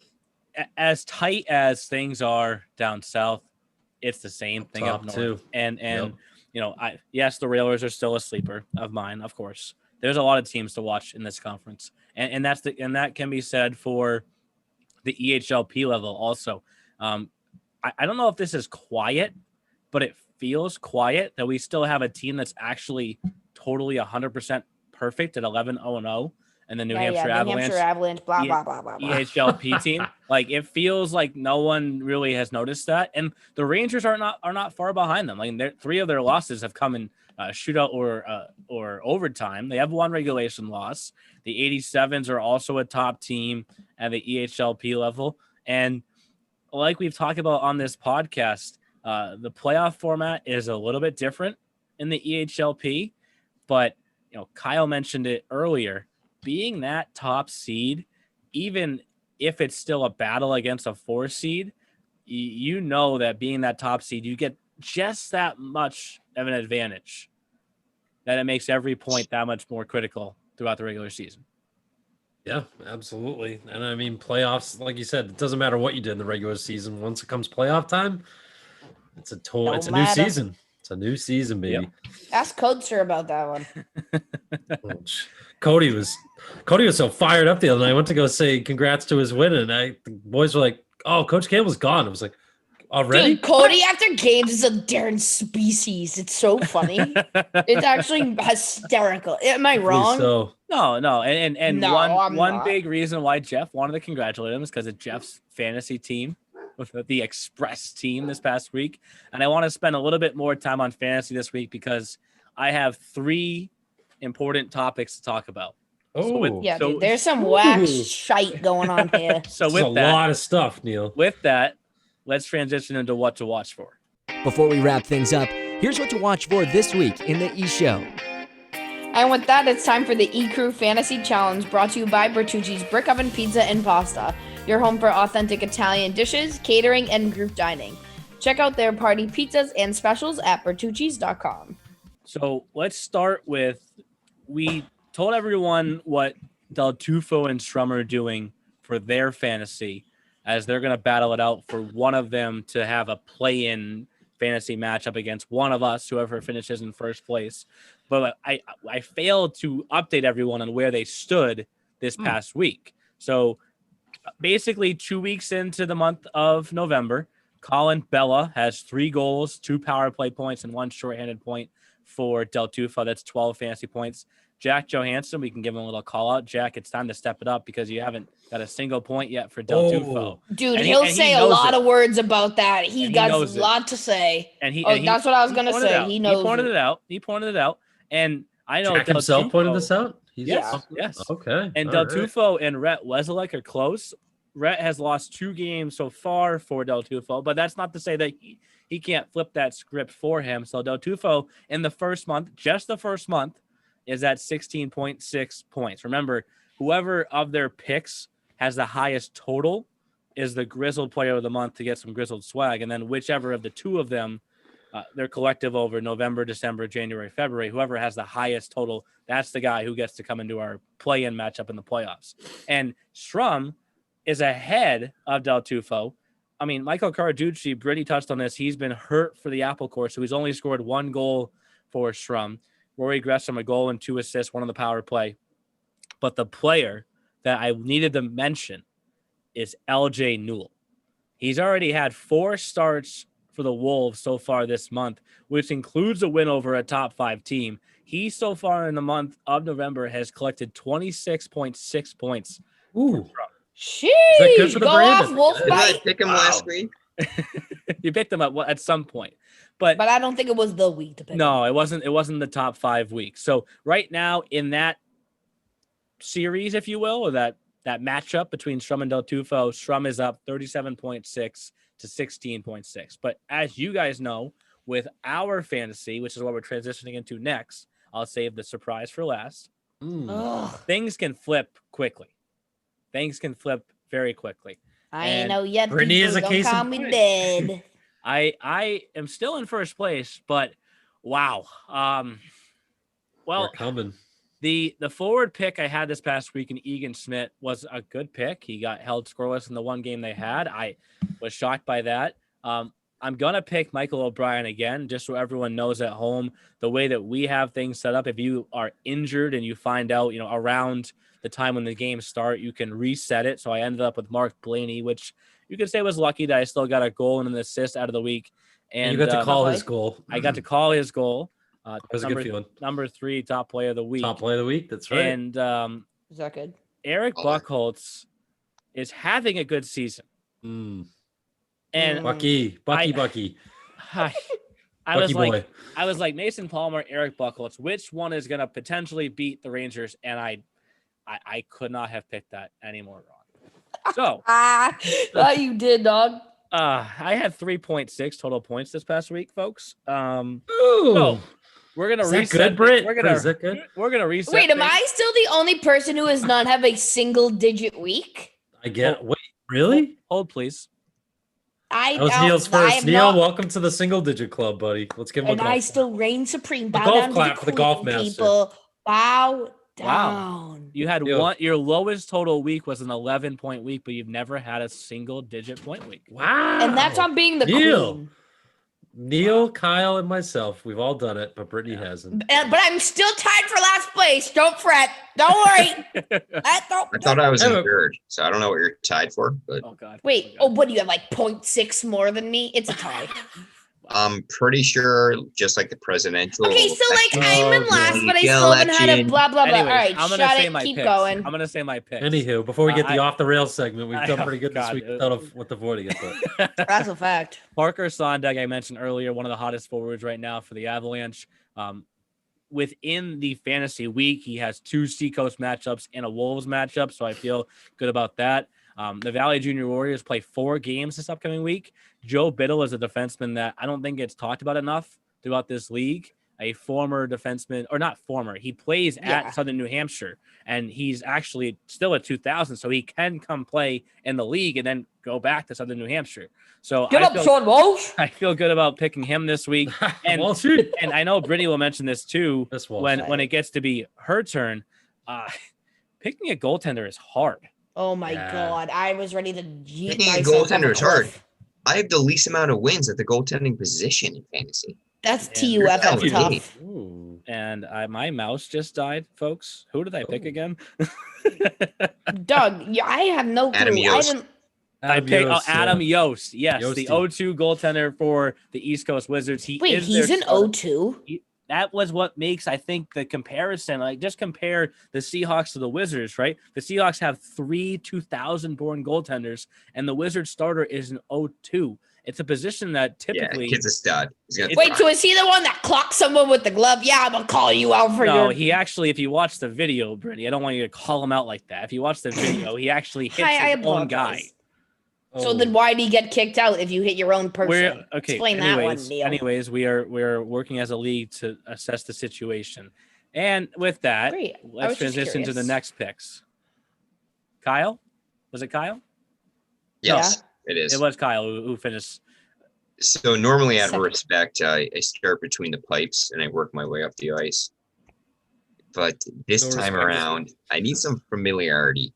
as tight as things are down south. It's the same thing up top, north. too. And Yep. you know, yes, the Railers are still a sleeper of mine, of course. There's a lot of teams to watch in this conference, and that can be said for the EHLP level also. I don't know if this is quiet, but it feels quiet that we still have a team that's actually totally 100% perfect at 11-0-0, and the New Hampshire Avalanche blah, blah, blah, blah, blah. EHLP team. Like, it feels like no one really has noticed that, and the Rangers are not far behind them. Like, 3 of their losses have come in shootout or overtime. They have 1 regulation loss. The 87s are also a top team at the EHLP level, and like we've talked about on this podcast, the playoff format is a little bit different in the EHLP, but Kyle mentioned it earlier. Being that top seed, even if it's still a battle against a 4 seed, you know that being that top seed, you get just that much of an advantage, that it makes every point that much more critical throughout the regular season. Yeah, absolutely. And I mean, playoffs, like you said, it doesn't matter what you did in the regular season. Once it comes playoff time, it's a new matter. season. It's a new season, baby. Yep. Ask Coaster about that one. Cody was so fired up the other night. I went to go say congrats to his win, and the boys were like, "Oh, Coach Campbell's gone." I was like, "Already?" Dude, Cody after games is a different species. It's so funny. It's actually hysterical. Am I wrong? So No, and No, I'm one not. big reason why Jeff wanted to congratulate him is because of Jeff's fantasy team with the Express team this past week, and I want to spend a little bit more time on fantasy this week because I have 3 important topics to talk about. Yeah, So- dude, there's some whack shite going on here. So there's a with that, lot of stuff, Neil. let's transition into what to watch for. Before we wrap things up, here's what to watch for this week in the E-Show. And with that, it's time for the E-Crew Fantasy Challenge, brought to you by Bertucci's Brick Oven Pizza and Pasta, your home for authentic Italian dishes, catering, and group dining. Check out their party pizzas and specials at bertuccis.com. So let's start with, we told everyone what Del Tufo and Strum are doing for their fantasy, as they're going to battle it out for one of them to have a play-in fantasy matchup against one of us, whoever finishes in first place. But I failed to update everyone on where they stood this past week. So basically 2 weeks into the month of November, Colin Bella has 3 goals, 2 power play points, and 1 shorthanded point for Del Tufo. That's 12 fantasy points. Jack Johansson, we can give him a little call out. Jack, it's time to step it up because you haven't got a single point yet for Del Tufo. Dude, And he'll and say a knows lot it. of words about that. And He he got a knows it. lot to say. And That's what I was going to pointed it say. out. He knows pointed it. it out. He pointed it out. And I know Jack Del himself pointed Tufo- this out. Yes, yes. Okay. And all Del right. Tufo and Rhett Weselek are close. Rhett has lost 2 games so far for Del Tufo, but that's not to say that he can't flip that script for him. So Del Tufo in the first month, just the first month, is at 16.6 points. Remember, whoever of their picks has the highest total is the Grizzled Player of the Month to get some Grizzled swag. And then whichever of the 2 of them, their collective over November, December, January, February, whoever has the highest total, that's the guy who gets to come into our play-in matchup in the playoffs. And Strum is ahead of Del Tufo. I mean, Michael Carducci, Brittany touched on this. He's been hurt for the Apple Course, so he's only scored 1 goal for Strum. Rory Gresham, a goal and 2 assists, 1 on the power play. But the player that I needed to mention is LJ Newell. He's already had 4 starts for the Wolves so far this month, which includes a win over a top 5 team. He so far in the month of November has collected 26.6 points. Ooh. Sheesh, that good for the go brand? off, Wolf Didn't I Bite. pick him Wow. last week? You picked him up at some point, but But I don't think it was the week to pick. no, it wasn't. It wasn't the top 5 weeks. So right now in that series, if you will, or that matchup between Strum and Del Tufo, Strum is up 37.6 to 16.6. But as you guys know, with our fantasy, which is what we're transitioning into next, I'll save the surprise for last. Ugh, Things can flip quickly. Things can flip very quickly. I And ain't know yet. Brittany People, is a don't case in call me point. dead. I am still in first place, but wow. We're Well, coming. the forward pick I had this past week in Egan Smith was a good pick. He got held scoreless in the one game they had. I was shocked by that. I'm going to pick Michael O'Brien again, just so everyone knows at home the way that we have things set up. If you are injured and you find out, around the time when the games start, you can reset it. So I ended up with Mark Blaney, which you could say was lucky that I still got a goal and an assist out of the week. And you got to call his Okay. goal. I got to call his goal. That was a good feeling. Number 3 top player of the week. Top play of the week. That's right. And Is that good? Eric Oh. Buckholz is having a good season. And Bucky. I Bucky was boy. like, Mason Palmer, Eric Buckholz, which one is going to potentially beat the Rangers? And I could not have picked that any more wrong. So You did, dog. I had 3.6 total points this past week, folks. Ooh. So we're gonna Is that reset. good, Britt? We're Is that good? gonna reset. Wait, am things. I still the only person who does not have a single-digit week? I get. Wait, really? Hold, please. I That was don't- Neil's I first. am Neil, not- welcome to the single-digit club, buddy. Let's give him and a I golf. still reign supreme. Bow golf down clap to for the the golf queen, master. people. Bow down. Wow. You had Yo. your lowest total week was an 11-point week, but you've never had a single-digit point week. Wow. And that's on being the Neil. queen. Neil, Kyle, and myself. We've all done it, but Brittany hasn't. But I'm still tied for last place. Don't fret. Don't worry. I thought I was in third, so I don't know what you're tied for, but Oh God. Wait. Oh, what do you have? Like 0.6 more than me? It's a tie. I'm pretty sure, just like the presidential. Okay, so like I'm in Oh, last, but I yeah, still haven't had a election. blah blah blah. Anyways, All right, I'm gonna shut say it. my Keep picks. going. I'm gonna say my picks. Anywho, before we get the off the rails segment, we've done I- pretty good this God, week with avoiding it. But That's a fact. Parker Sondag, I mentioned earlier, one of the hottest forwards right now for the Avalanche. Within the fantasy week, he has 2 Seacoast matchups and a Wolves matchup, so I feel good about that. The Valley Junior Warriors play 4 games this upcoming week. Joe Biddle is a defenseman that I don't think gets talked about enough throughout this league. A former defenseman, or not former, he plays Yeah. at Southern New Hampshire, and he's actually still at 2000, so he can come play in the league and then go back to Southern New Hampshire. So Get up, Sean Walsh. I feel good about picking him this week. And well, shoot. and I know Brittany will mention this too This Walsh. when it gets to be her turn. Picking a goaltender is hard. Oh my Yeah. God, I was ready to yeet Picking a myself off goaltender a is hard. cliff. I have the least amount of wins at the goaltending position in fantasy. That's Yeah, TUF. That's you're telling me. tough. Ooh. And my mouse just died, folks. Who did I pick Oh. again? Doug, I have no clue. Adam I Yost. didn't. I picked Yost, Adam Yost. Yes, the Yosty. 0-2 goaltender for the East Coast Wizards. He Wait, is he's their an starter. 0-2. That was what makes, I think, the comparison. Like, just compare the Seahawks to the Wizards, right? The Seahawks have 3 2000-born goaltenders, and the Wizards starter is an 0-2. It's a position that typically. Yeah, kid's a stud. He's gonna Wait, thrive. so is he the one that clocked someone with the glove? Yeah, I'm gonna call you out for No, your. he actually, if you watch the video, Brittany, I don't want you to call him out like that. If you watch the video, he actually hits I his own guy. apologize. So then why did he get kicked out if you hit your own person? We're okay. Explain anyways, that one, Neil. anyways, we're working as a league to assess the situation, and with that, Great. I let's was just transition to the curious. next picks. Kyle, was it Kyle? Yes, it is. It was Kyle who finished. So normally out of Second. respect, I start between the pipes and I work my way up the ice. But this No time respect. around, I need some familiarity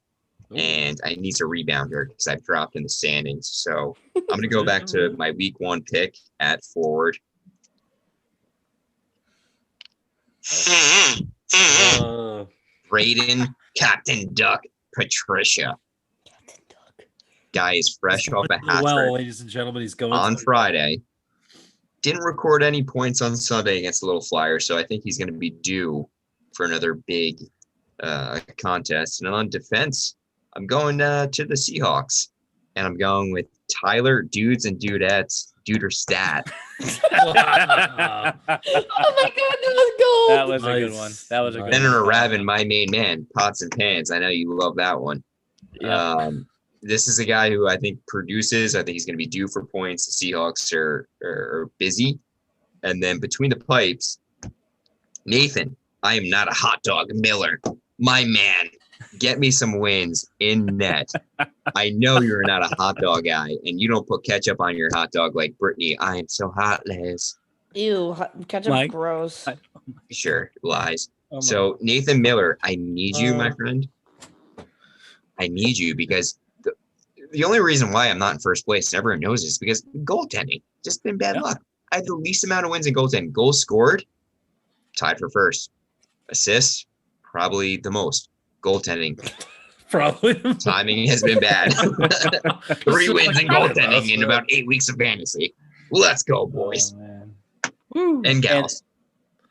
Ooh. and I need a rebounder because I've dropped in the standings. So I'm going to go back to my week 1 pick at forward. Braden Captain Duck Patricia. Guy is fresh off a hat well, trick ladies and gentlemen, he's going on to- Friday. Didn't record any points on Sunday against the Little Flyers, so I think he's going to be due for another big contest. And on defense, I'm going to the Seahawks, and I'm going with Tyler Dudes and Dudettes, Duderstat. Oh my God, that was gold. That was a good one. That was a good Senator one. Ravin, my main man, Pots and Pans. I know you love that one. Yeah. This is a guy who I think produces. I think he's going to be due for points. The Seahawks are busy. And then between the pipes, Nathan, I am not a hot dog Miller. My man, get me some wins in net. I know you're not a hot dog guy, and you don't put ketchup on your hot dog like Brittany. I am so hot, Liz. Ew, ketchup Mike? gross. Sure, lies. Oh, So Nathan Miller, I need you, my friend. I need you because the only reason why I'm not in first place, and everyone knows this, because goaltending just been bad luck. I have the least amount of wins in goaltending. Goals scored, tied for first. Assists, probably the most. Goaltending, Probably. timing has been bad. 3 wins in goaltending in about 8 weeks of fantasy. Let's go, boys and gals.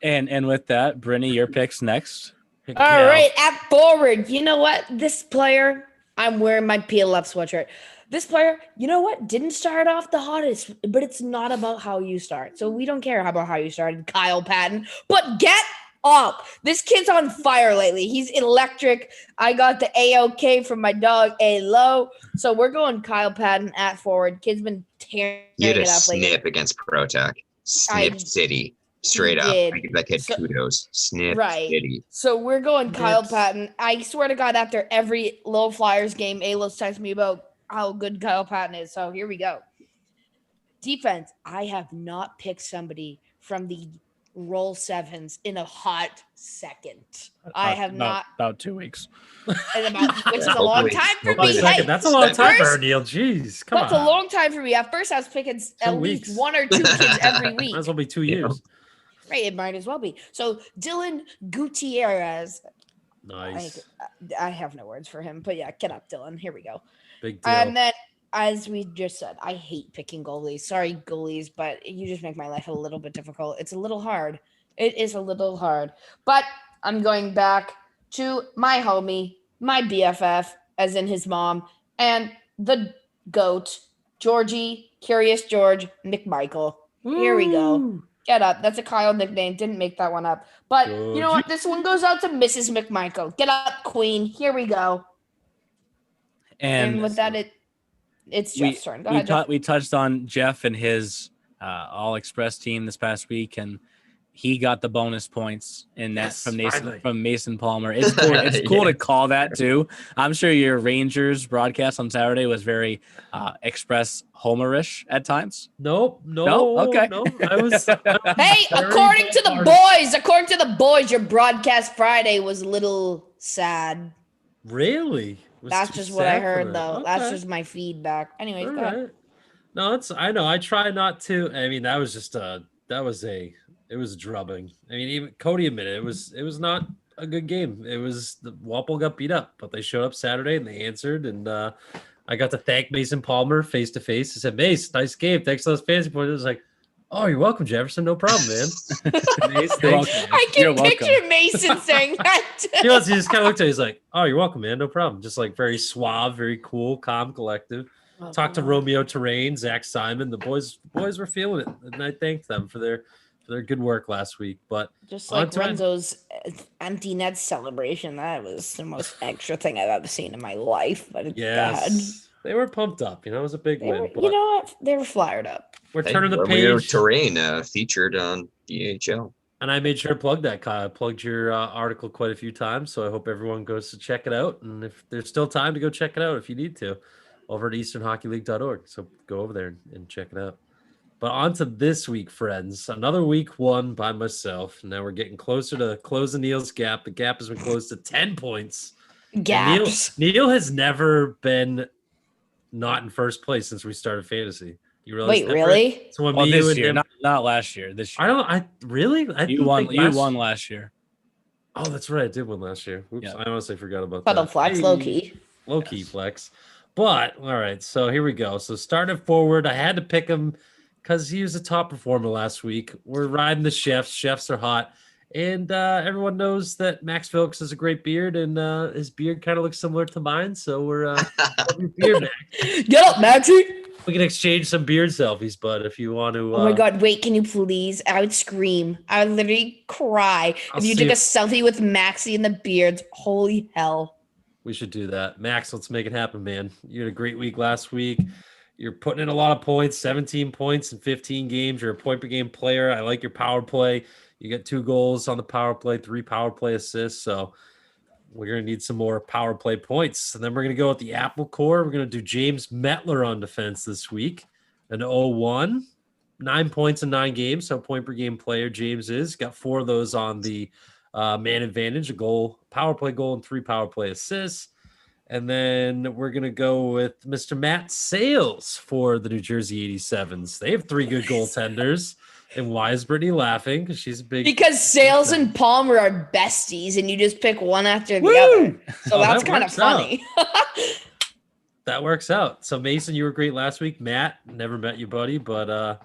And with that, Brittany, your picks next. All right, at forward. You know what? This player, I'm wearing my PLF sweatshirt. This player, you know what? Didn't start off the hottest, but it's not about how you start. So we don't care about how you started, Kyle Patton. But get up. This kid's on fire lately. He's electric. I got the A-OK from my dog, A-Low. So we're going Kyle Patton at forward. Kid's been tearing Get a it up lately. snip against Protec. Snip City. Straight up. did. I give that kid kudos. Snip Right. City. So we're going Kyle Nips. Patton. I swear to God, after every Little Flyers game, A-Lo's texts me about how good Kyle Patton is. So here we go. Defense. I have not picked somebody from the roll sevens in a hot second. I have not. About 2 weeks. Which is a long Hopefully- time for hopefully me. the Hey, Second. That's a long at time for first- Neil. Jeez, come That's on. a long time for me. At first, I was picking at weeks. least 1 or 2 kids every week. Might as well be 2 Yeah. years. Right, it might as well be. So Dylan Gutierrez. Nice. I have no words for him, but yeah, get up, Dylan. Here we go. Big deal. And then, as we just said, I hate picking goalies. Sorry, goalies, but you just make my life a little bit difficult. It's a little hard. It is a little hard. But I'm going back to my homie, my BFF, as in his mom, and the GOAT, Georgie, Curious George, McMichael. Here we go. Get up. That's a Kyle nickname. Didn't make that one up. But you know what? This one goes out to Mrs. McMichael. Get up, Queen. Here we go. And with that, it's Jeff's turn. Go ahead, Jeff. We touched on Jeff and his All Express team this past week, and he got the bonus points in that Yes, from Mason Palmer. It's cool. It's cool to call that too. I'm sure your Rangers broadcast on Saturday was very Express homerish at times. Nope. No? Okay. No. I was. Hey, according to the boys, your broadcast Friday was a little sad. Really? Was That's too just what I sad for heard, that. though. That's Okay. just my feedback. Anyways, All go ahead. right. No, I know. I try not to. I mean, that was just it was drubbing. I mean, even Cody admitted it was not a good game. It was the Walpole got beat up, but they showed up Saturday and they answered. And I got to thank Mason Palmer face to face. I said, Mace, nice game. Thanks for those fantasy points. It was like, oh, you're welcome, Jefferson. No problem, man. Mace, You're thanks. welcome. I You're can welcome. picture Mason saying that. He just kind of looked at me. He's like, oh, you're welcome, man. No problem. Just like very suave, very cool, calm, collective. Talked to Romeo Terrain, Zach Simon. The boys were feeling it, and I thanked them for their good work last week. But Just on like to it. Renzo's empty net celebration. That was the most extra thing I've ever seen in my life. But it's bad. yes, they were pumped up. You know, it was a big They win. were, But you know what? They were fired up. we're turning the Romeo page, Terrain featured on EHL. and I made sure to plug that. Kyle, I plugged your article quite a few times, so I hope everyone goes to check it out. And if there's still time to go check it out, if you need to, over at easternhockeyleague.org. So go over there and check it out. But on to this week, friends. Another week won by myself. Now we're getting closer to closing Neil's gap. The gap has been closed to 10 points. And Gaps. Neil has never been not in first place since we started fantasy. You realize Wait, that, really? Brett? So when Well, me, you, this and year, him, not last year. This year. I really? I You didn't won. think You last- won last year. Oh, that's right. I did win last year. Oops. Yeah. I honestly forgot about But that. a flex, Hey. low key. Low key flex. But all right, so here we go. So starting forward, I had to pick him because he was a top performer last week. We're riding the chefs. Chefs are hot. And everyone knows that Max Phillips has a great beard, and his beard kind of looks similar to mine. So we're love your beard, Max. Get up, Maxie. We can exchange some beard selfies, bud, if you want to. Oh my God, wait, can you please? I would scream. I would literally cry I'll if you see took a if- selfie with Maxie and the beards. Holy hell. We should do that. Max, let's make it happen, man. You had a great week last week. You're putting in a lot of points, 17 points in 15 games. You're a point per game player. I like your power play. You get 2 goals on the power play, 3 power play assists. So we're going to need some more power play points. And then we're going to go with the Apple Core. We're going to do James Metler on defense this week. An 0-1, 9 points in 9 games. So point per game player James is. Got 4 of those on the man advantage, a goal, power play goal, and 3 power play assists. And then we're going to go with Mr. Matt Sales for the New Jersey 87s. They have 3 good goaltenders. And why is Brittany laughing? Because she's a big... Because Sales and Palmer are besties, and you just pick one after the Woo! other. So Oh, that's that kind of works out. funny. That works out. So, Mason, you were great last week. Matt, never met you, buddy, but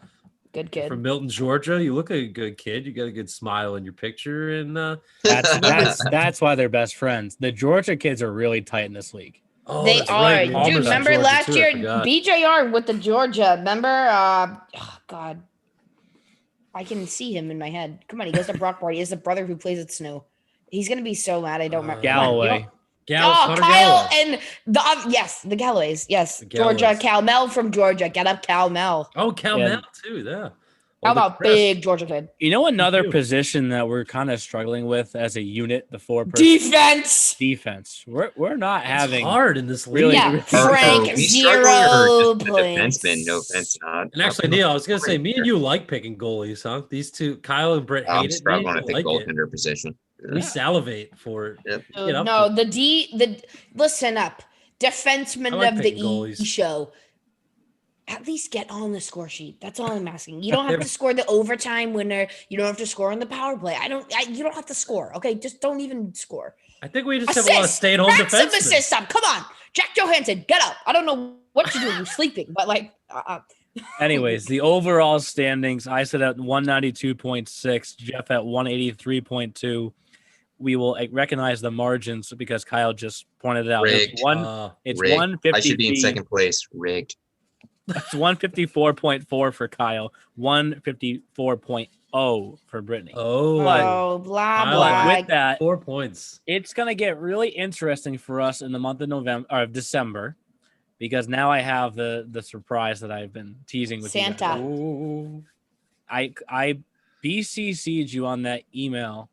Good kid. from Milton, Georgia, you look like a good kid. You got a good smile in your picture. And That's why they're best friends. The Georgia kids are really tight in this league. oh, They that's are. right. Dude, Palmer's from remember Georgia, last too. I year, forgot. BJR with the Georgia. Remember? Oh, God. I can see him in my head. Come on, he goes to Brockport. He has a brother who plays at Snow. He's going to be so mad I don't remember. Galloway. Oh, Connor Kyle Galloway. and yes, the Galloways. Yes, The Georgia. Galloways. Cal Mel from Georgia. Get up, Cal Mel. Oh, Cal Yeah. Mel, too. Yeah. How Oh, the about Crest. big Georgia kid? You know another too. position that we're kind of struggling with as a unit, the 4-person Defense. defense. We're not It's having hard in this league. really- Yeah, really- Frank, we struggling or 0 just the points. defenseman? No offense, not. And actually, Neil, I was going to say, me and you like picking goalies, huh? These two, Kyle and Britt, I'm hate it. Me struggling and at you the like it. goaltender position. We salivate for it. Yep. Get up No, for- listen up. Defenseman I like of the picking E goalies. show. At least get on the score sheet. That's all I'm asking. You don't have to score the overtime winner. You don't have to score on the power play. You don't have to score. Okay, just don't even score. I think we just have a lot of Assist. stay-at-home Rack some defensemen. assists up. Come on, Jack Johansson, get up. I don't know what you're doing. You're sleeping, but like, Anyways, the overall standings, I sit at 192.6, Jeff at 183.2. We will recognize the margins because Kyle just pointed it out. Rigged. It's one. It's Rigged. 150. I should be in second place. Rigged. It's 154.4 for Kyle, 154.0 for Brittany. Oh, oh, blah I blah. like With that, 4 points. it's gonna get really interesting for us in the month of November or December, because now I have the surprise that I've been teasing with you guys. Santa. Oh, I BCC'd you on that email,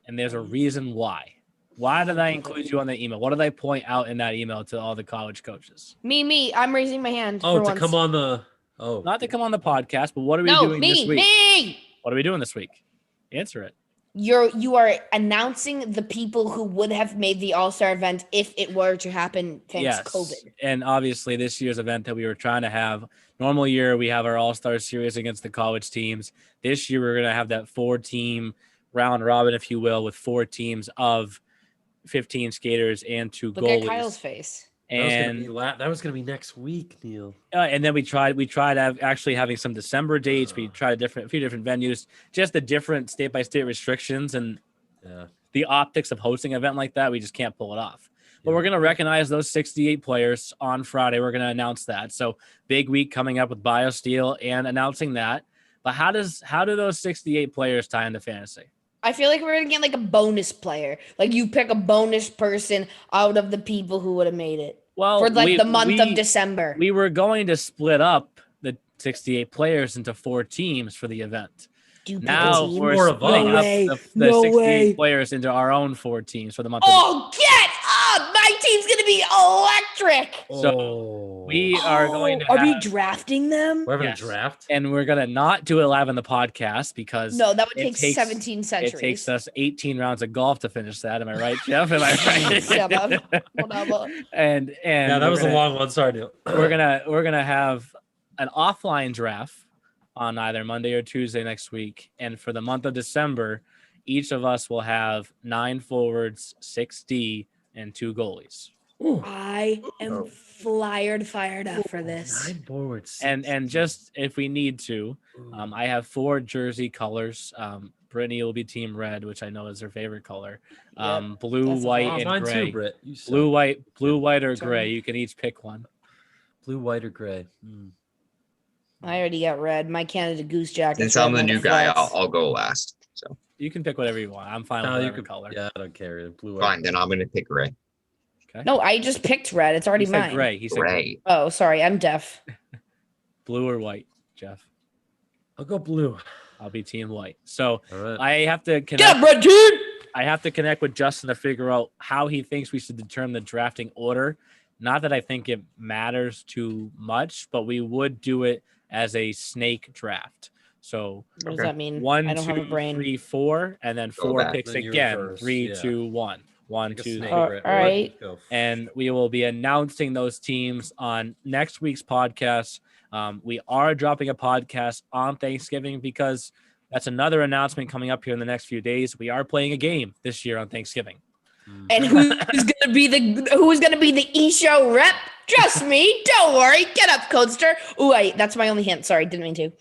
and there's a reason why. Why did I include you on the email? What did I point out in that email to all the college coaches? Me. I'm raising my hand. oh, for to once. come on the. Oh, Not to come on the podcast, but what are we No, doing this week? me. What are we doing this week? Answer it. You are announcing the people who would have made the All-Star event if it were to happen thanks COVID. And obviously this year's event that we were trying to have, normal year we have our All-Star series against the college teams. This year we're going to have that 4-team round robin, if you will, with 4 teams of 15 skaters and 2 Look goalies. at Kyle's face. And that was gonna be next week, Neil. and then we tried actually having some December dates. We tried a few different venues, just the different state by state restrictions and Yeah. the optics of hosting an event like that. We just can't pull it off. But Yeah. we're going to recognize those 68 players on Friday. We're going to announce that. So big week coming up with BioSteel and announcing that. But how do those 68 players tie into fantasy? I feel like we're gonna get like a bonus player. Like you pick a bonus person out of the people who would have made it Well, for like the month of December. We were going to split up the 68 players into 4 teams for the event. Do you pick a Now team? we're More of splitting No up way. the No 68 way. players into our own 4 teams for the month. Oh, get up! My team's gonna be electric. So, we are going to Are we have- drafting them? We're having Yes. a draft. and we're going to not do it live on the podcast because No, that would it take takes- 17 centuries. it takes us 18 rounds of golf to finish that. Am I right, Jeff? Am I right? Shut up. Whatever. and Yeah, that we're was gonna, a long one. Sorry, Neil. we're gonna have an offline draft on either Monday or Tuesday next week. And for the month of December, each of us will have 9 forwards, 6 D, and 2 goalies. I am fired up for this. 9 boards. And just if we need to, I have 4 jersey colors. Brittany will be team red, which I know is her favorite color. Yep, Blue, that's a white, fact. and Mine gray. too, Britt. You Blue, suck. white, or Sorry. gray. You can each pick one. Blue, white, or gray. I already got red. My Canada Goose jacket. Since I'm the new guy, I'll go last. So You can pick whatever you want. I'm fine with No, you whatever could color. Yeah, I don't care. Blue, white. fine, then I'm gonna pick gray. Okay. No, I just picked red. It's already He said mine. gray. He said gray. Gray. Oh, sorry. I'm deaf. Blue or white, Jeff? I'll go blue. I'll be team white. So All right. I have to Get connect. up, red team! I have to connect with Justin to figure out how he thinks we should determine the drafting order. Not that I think it matters too much, but we would do it as a snake draft. So What does Okay. that mean? 1, I don't have a 2, brain. 3, 4, and then Go 4 back. picks Then you again. reverse, 3, yeah. 2, 1. 1, Like a 2, snake, 3. All Britt. right. Go. And we will be announcing those teams on next week's podcast. We are dropping a podcast on Thanksgiving because that's another announcement coming up here in the next few days. We are playing a game this year on Thanksgiving. And who's gonna be the E-Show rep? Just me. Don't worry. Get up, Codester. Ooh, that's my only hint. Sorry, didn't mean to.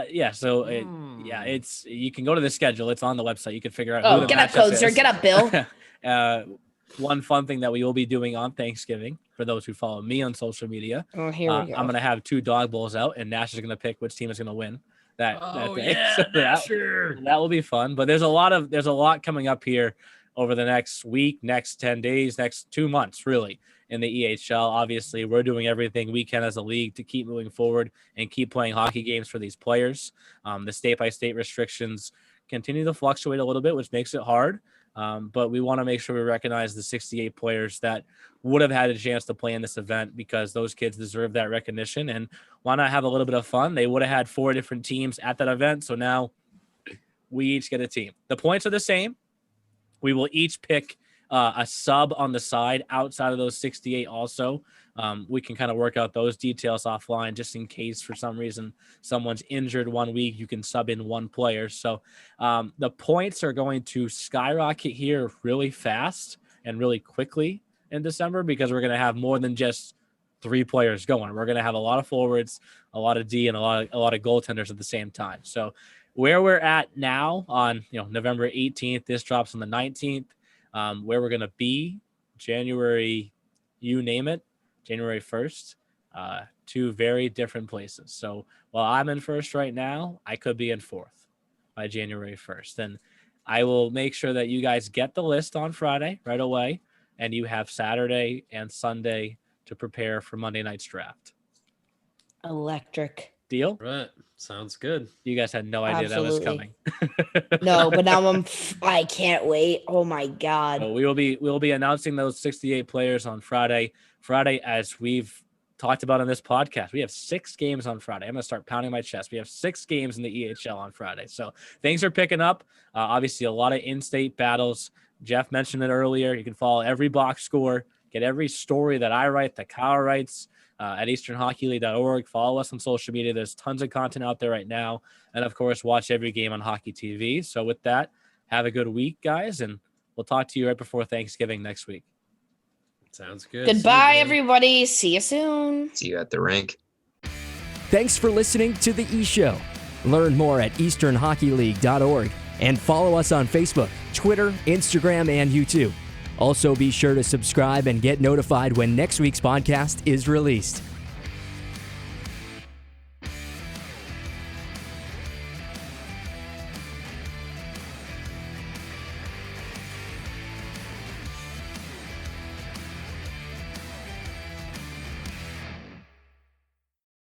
Yeah. So it's you can go to the schedule. It's on the website. You can figure out. who Oh, the get up, matchup Codester. is. Get up, Bill. One fun thing that we will be doing on Thanksgiving for those who follow me on social media. Oh, here we go. I'm gonna have 2 dog bowls out, and Nash is gonna pick which team is gonna win that day. yeah, So sure. that will be fun. But there's a lot coming up here over the next week, next 10 days, next 2 months, really, in the EHL. Obviously, we're doing everything we can as a league to keep moving forward and keep playing hockey games for these players. The state-by-state restrictions continue to fluctuate a little bit, which makes it hard. But we want to make sure we recognize the 68 players that would have had a chance to play in this event because those kids deserve that recognition. And why not have a little bit of fun? They would have had 4 different teams at that event. So now we each get a team. The points are the same. We will each pick a sub on the side outside of those 68 also. We can kind of work out those details offline just in case for some reason someone's injured 1 week, you can sub in 1 player. So the points are going to skyrocket here really fast and really quickly in December because we're going to have more than just 3 players going. We're going to have a lot of forwards, a lot of D, and a lot of goaltenders at the same time. So where we're at now on November 18th, this drops on the 19th. Where we're going to be January, you name it, January 1st, 2 very different places. So while I'm in first right now, I could be in 4th by January 1st. And I will make sure that you guys get the list on Friday right away, and you have Saturday and Sunday to prepare for Monday night's draft. Electric. Deal? Right. Sounds good. You guys had no idea that was coming. No, but now I can't wait. Oh my God. So we'll be announcing those 68 players on Friday. Friday, as we've talked about on this podcast, we have 6 games on Friday. I'm going to start pounding my chest. We have 6 games in the EHL on Friday. So things are picking up. Obviously, a lot of in-state battles. Jeff mentioned it earlier. You can follow every box score, get every story that I write, that Kyle writes at easternhockeyleague.org. Follow us on social media. There's tons of content out there right now. And, of course, watch every game on Hockey TV. So with that, have a good week, guys, and we'll talk to you right before Thanksgiving next week. Sounds good. Goodbye, everybody. See you soon. See you at the rink. Thanks for listening to The E-Show. Learn more at easternhockeyleague.org and follow us on Facebook, Twitter, Instagram, and YouTube. Also, be sure to subscribe and get notified when next week's podcast is released.